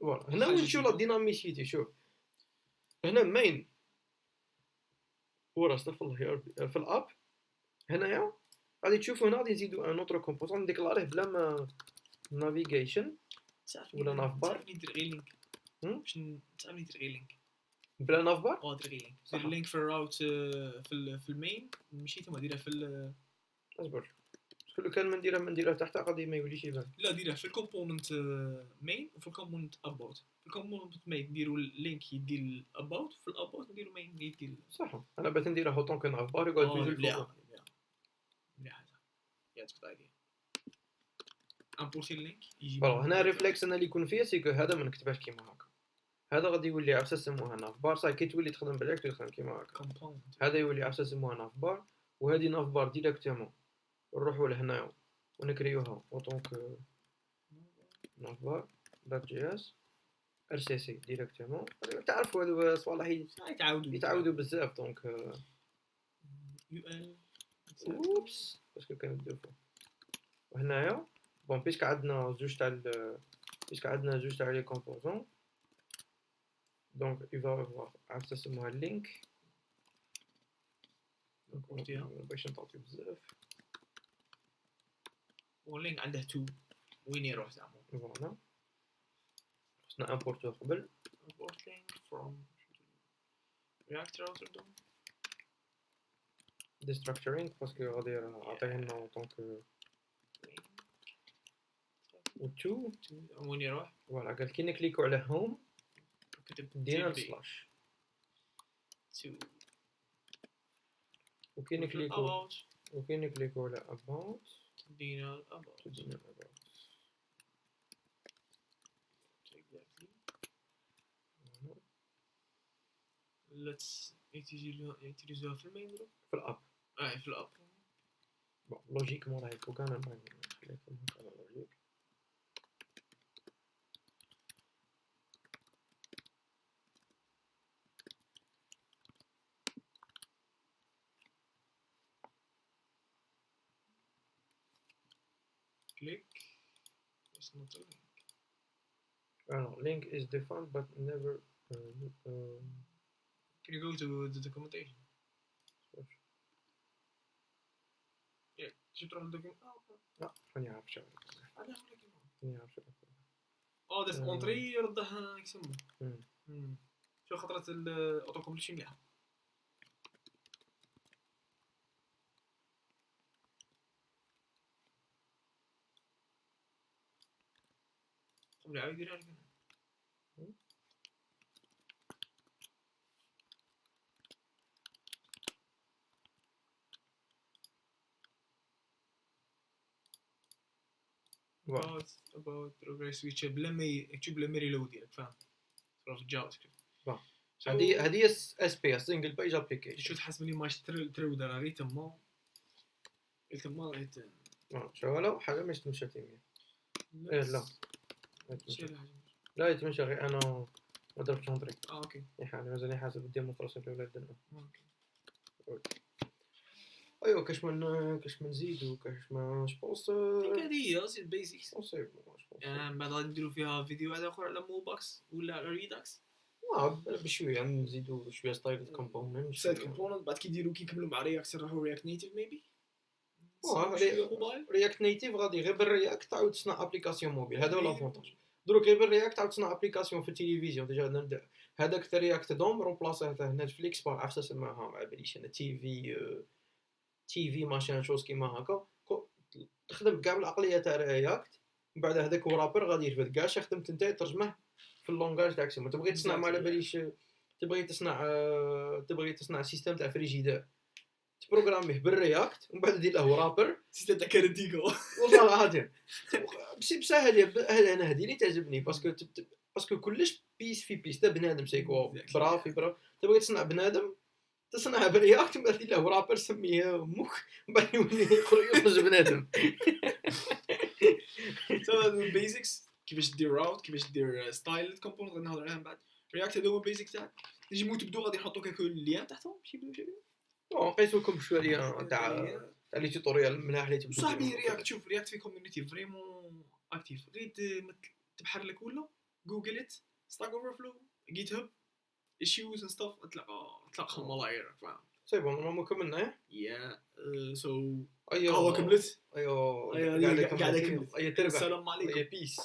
Speaker 2: فوالا هنا وين نشوفوا لا ديناميسيتي. شوف هنا مين ورا استغفر الله يا ربي في الاب هنايا غادي تشوفوا هنا غادي نزيدو ان اوتر كومبوزون نديكلاريه بلا ما نافيغيشن ولا نافبار
Speaker 1: ندير غير لينك باش تعرف ندير غير لينك
Speaker 2: بلا نافبار
Speaker 1: دير غير لينك دير لينك في الراوت في المين ماشي ثم ديرها في
Speaker 2: اصبر شكون كان ما نديرها تحت غادي ما يوليش يبان.
Speaker 1: لا ديرها في الكومبوننت مين وفي الكومبوننت اباوت. في الكومبوننت مين نديرو لينك يدير الاباوت في الاباوت نديرو مين يدير
Speaker 2: صح. انا بغيت نديرها اوطون كان اخبار يقعد توجور
Speaker 1: مليح هذا يا تقطع لي امبورتي اللينك يجي
Speaker 2: فوالا. هنا ريفلكس انا اللي يكون فيها سيكو هذا ما نكتبهاش كيما هكا. هذا غادي يولي عفسه سموها نافبار صح. كي تولي تخدم بالك تخدم كيما هكا هذا يولي عفسه سموها نافبار وهذه نافبار ديريكتومون نروحوا لهنايا ونكريوها اوطون كو نافبار دوت جي اس RCC ديريكتومون تعرفوا هذو صوالح يتعاودوا بزاف دونك
Speaker 1: UL
Speaker 2: اوبس باسكو كانت دو فوا. وهنايا بون بيسك عندنا زوج تاع لي كومبوزون دونك يفا عرفت تسموها اللينك باش نطوطي بزاف.
Speaker 1: واللينك عنده 2 وين يروح زعما
Speaker 2: فوالا خصنا امبورتو قبل
Speaker 1: import link from React router DOM
Speaker 2: destructuring باسكو غادي عطيه لنا دونك و 2
Speaker 1: وين يروح
Speaker 2: فوالا قال كي نكليكو على هوم
Speaker 1: كتب
Speaker 2: دينا سلاش
Speaker 1: 2
Speaker 2: وكي نكليكو على about
Speaker 1: دينا about
Speaker 2: تدينا about
Speaker 1: let's utilize في المين
Speaker 2: في الاب
Speaker 1: في الاب
Speaker 2: بون لوجيكمون راهي فوق انا نخليكم هكا لوجيك
Speaker 1: click it's not a link
Speaker 2: link is defined but never
Speaker 1: can you go to the documentation شو تروح للدوكيومنت
Speaker 2: لا راني عارف شو راني عارف شو
Speaker 1: داس اونطري يردها يسمى شو خطرة الاوتو كومبليشن مليحة قبل عاود يديرها لك about progress switch بلا ما يكتب بلا ما ريلود ديالك فاهم في الجافا سكريبت
Speaker 2: هذه اس بي اس سنجل بيج ابليكيشن
Speaker 1: شو تحس بلي ماش ترود راه غير تما
Speaker 2: شو لا حاجه مش تمشي تيمي لا لا يتمشى غير انا ما درتش نطري
Speaker 1: اوكي
Speaker 2: يعني مازال حاسب الديمونستراسيون الاولى درنا ايوا كاش من نزيدو كاش ما جوبونس
Speaker 1: هذه هي البيزكس
Speaker 2: سي
Speaker 1: من بعد غادي نديرو فيها فيديو واحد اخر على موباكس ولا على ريداكس
Speaker 2: بشويه نزيدو شويه ستايل كومبوننت
Speaker 1: بعد كيديرو كيكملوا مع رياكت نروحو رياكت نيتيف ميبي
Speaker 2: رياكت نيتيف غادي غير بالرياكت تعاود تصنع ابليكاسيون موبيل هذا هو لافونتاج دروك غير بالرياكت تعاود تصنع ابليكاسيون في التلفزيون ديجا هذاك تاع رياكت دوم رومبلاسيه تاع نتفليكس باغ عرفت اسمها ما باليش انا تي في ماشين شوز كيما هكا تخدم كاع بالعقليه تاع رياكت من بعد هذاك ورابر غادي يرفد كاع خدمت انت ترجمه في اللونغاج تاعك سيما تبغي تصنع ما على باليش تبغي تصنع سيستم تاع فريجيدير تبروغراميه بالرياكت ومن بعد دير له رابر
Speaker 1: سيستم تاع كارتيكو
Speaker 2: والله هادي بصح هذه انا هذه اللي تعجبني باسكو كلش بيس في بيس تاع بنادم سيكو برافي تبغي تصنع بنادم تصنعها بالرياكت ومن بعد دير له رابر سميه مخ ومن بعد يولي يخرج بنادم
Speaker 1: سو البيزكس كيفاش دير راوت كيفاش دير ستايل كومبوننت غادي نهضر عليها من بعد رياكت هذا هو البيزك تاعك نجمو تبدو غادي نحطو كاكو اللين تحتهم شي
Speaker 2: نقيسو لكم شويه تاع لي توتوريال ملاح اللي تبدو
Speaker 1: صاحبي رياكت شوف رياكت في كوميونيتي فريمون اكتيف غير تبحر لك ولا جوجلت ستاك اوفر فلو جيت هاب ايشوز اند ستاف تلقى ملايير فاهم
Speaker 2: سي بون نورمالمون كملنا
Speaker 1: يا سو
Speaker 2: ايوه
Speaker 1: كملت
Speaker 2: ايوه
Speaker 1: قاعده كملت
Speaker 2: ايوه تربح
Speaker 1: السلام عليكم
Speaker 2: بيس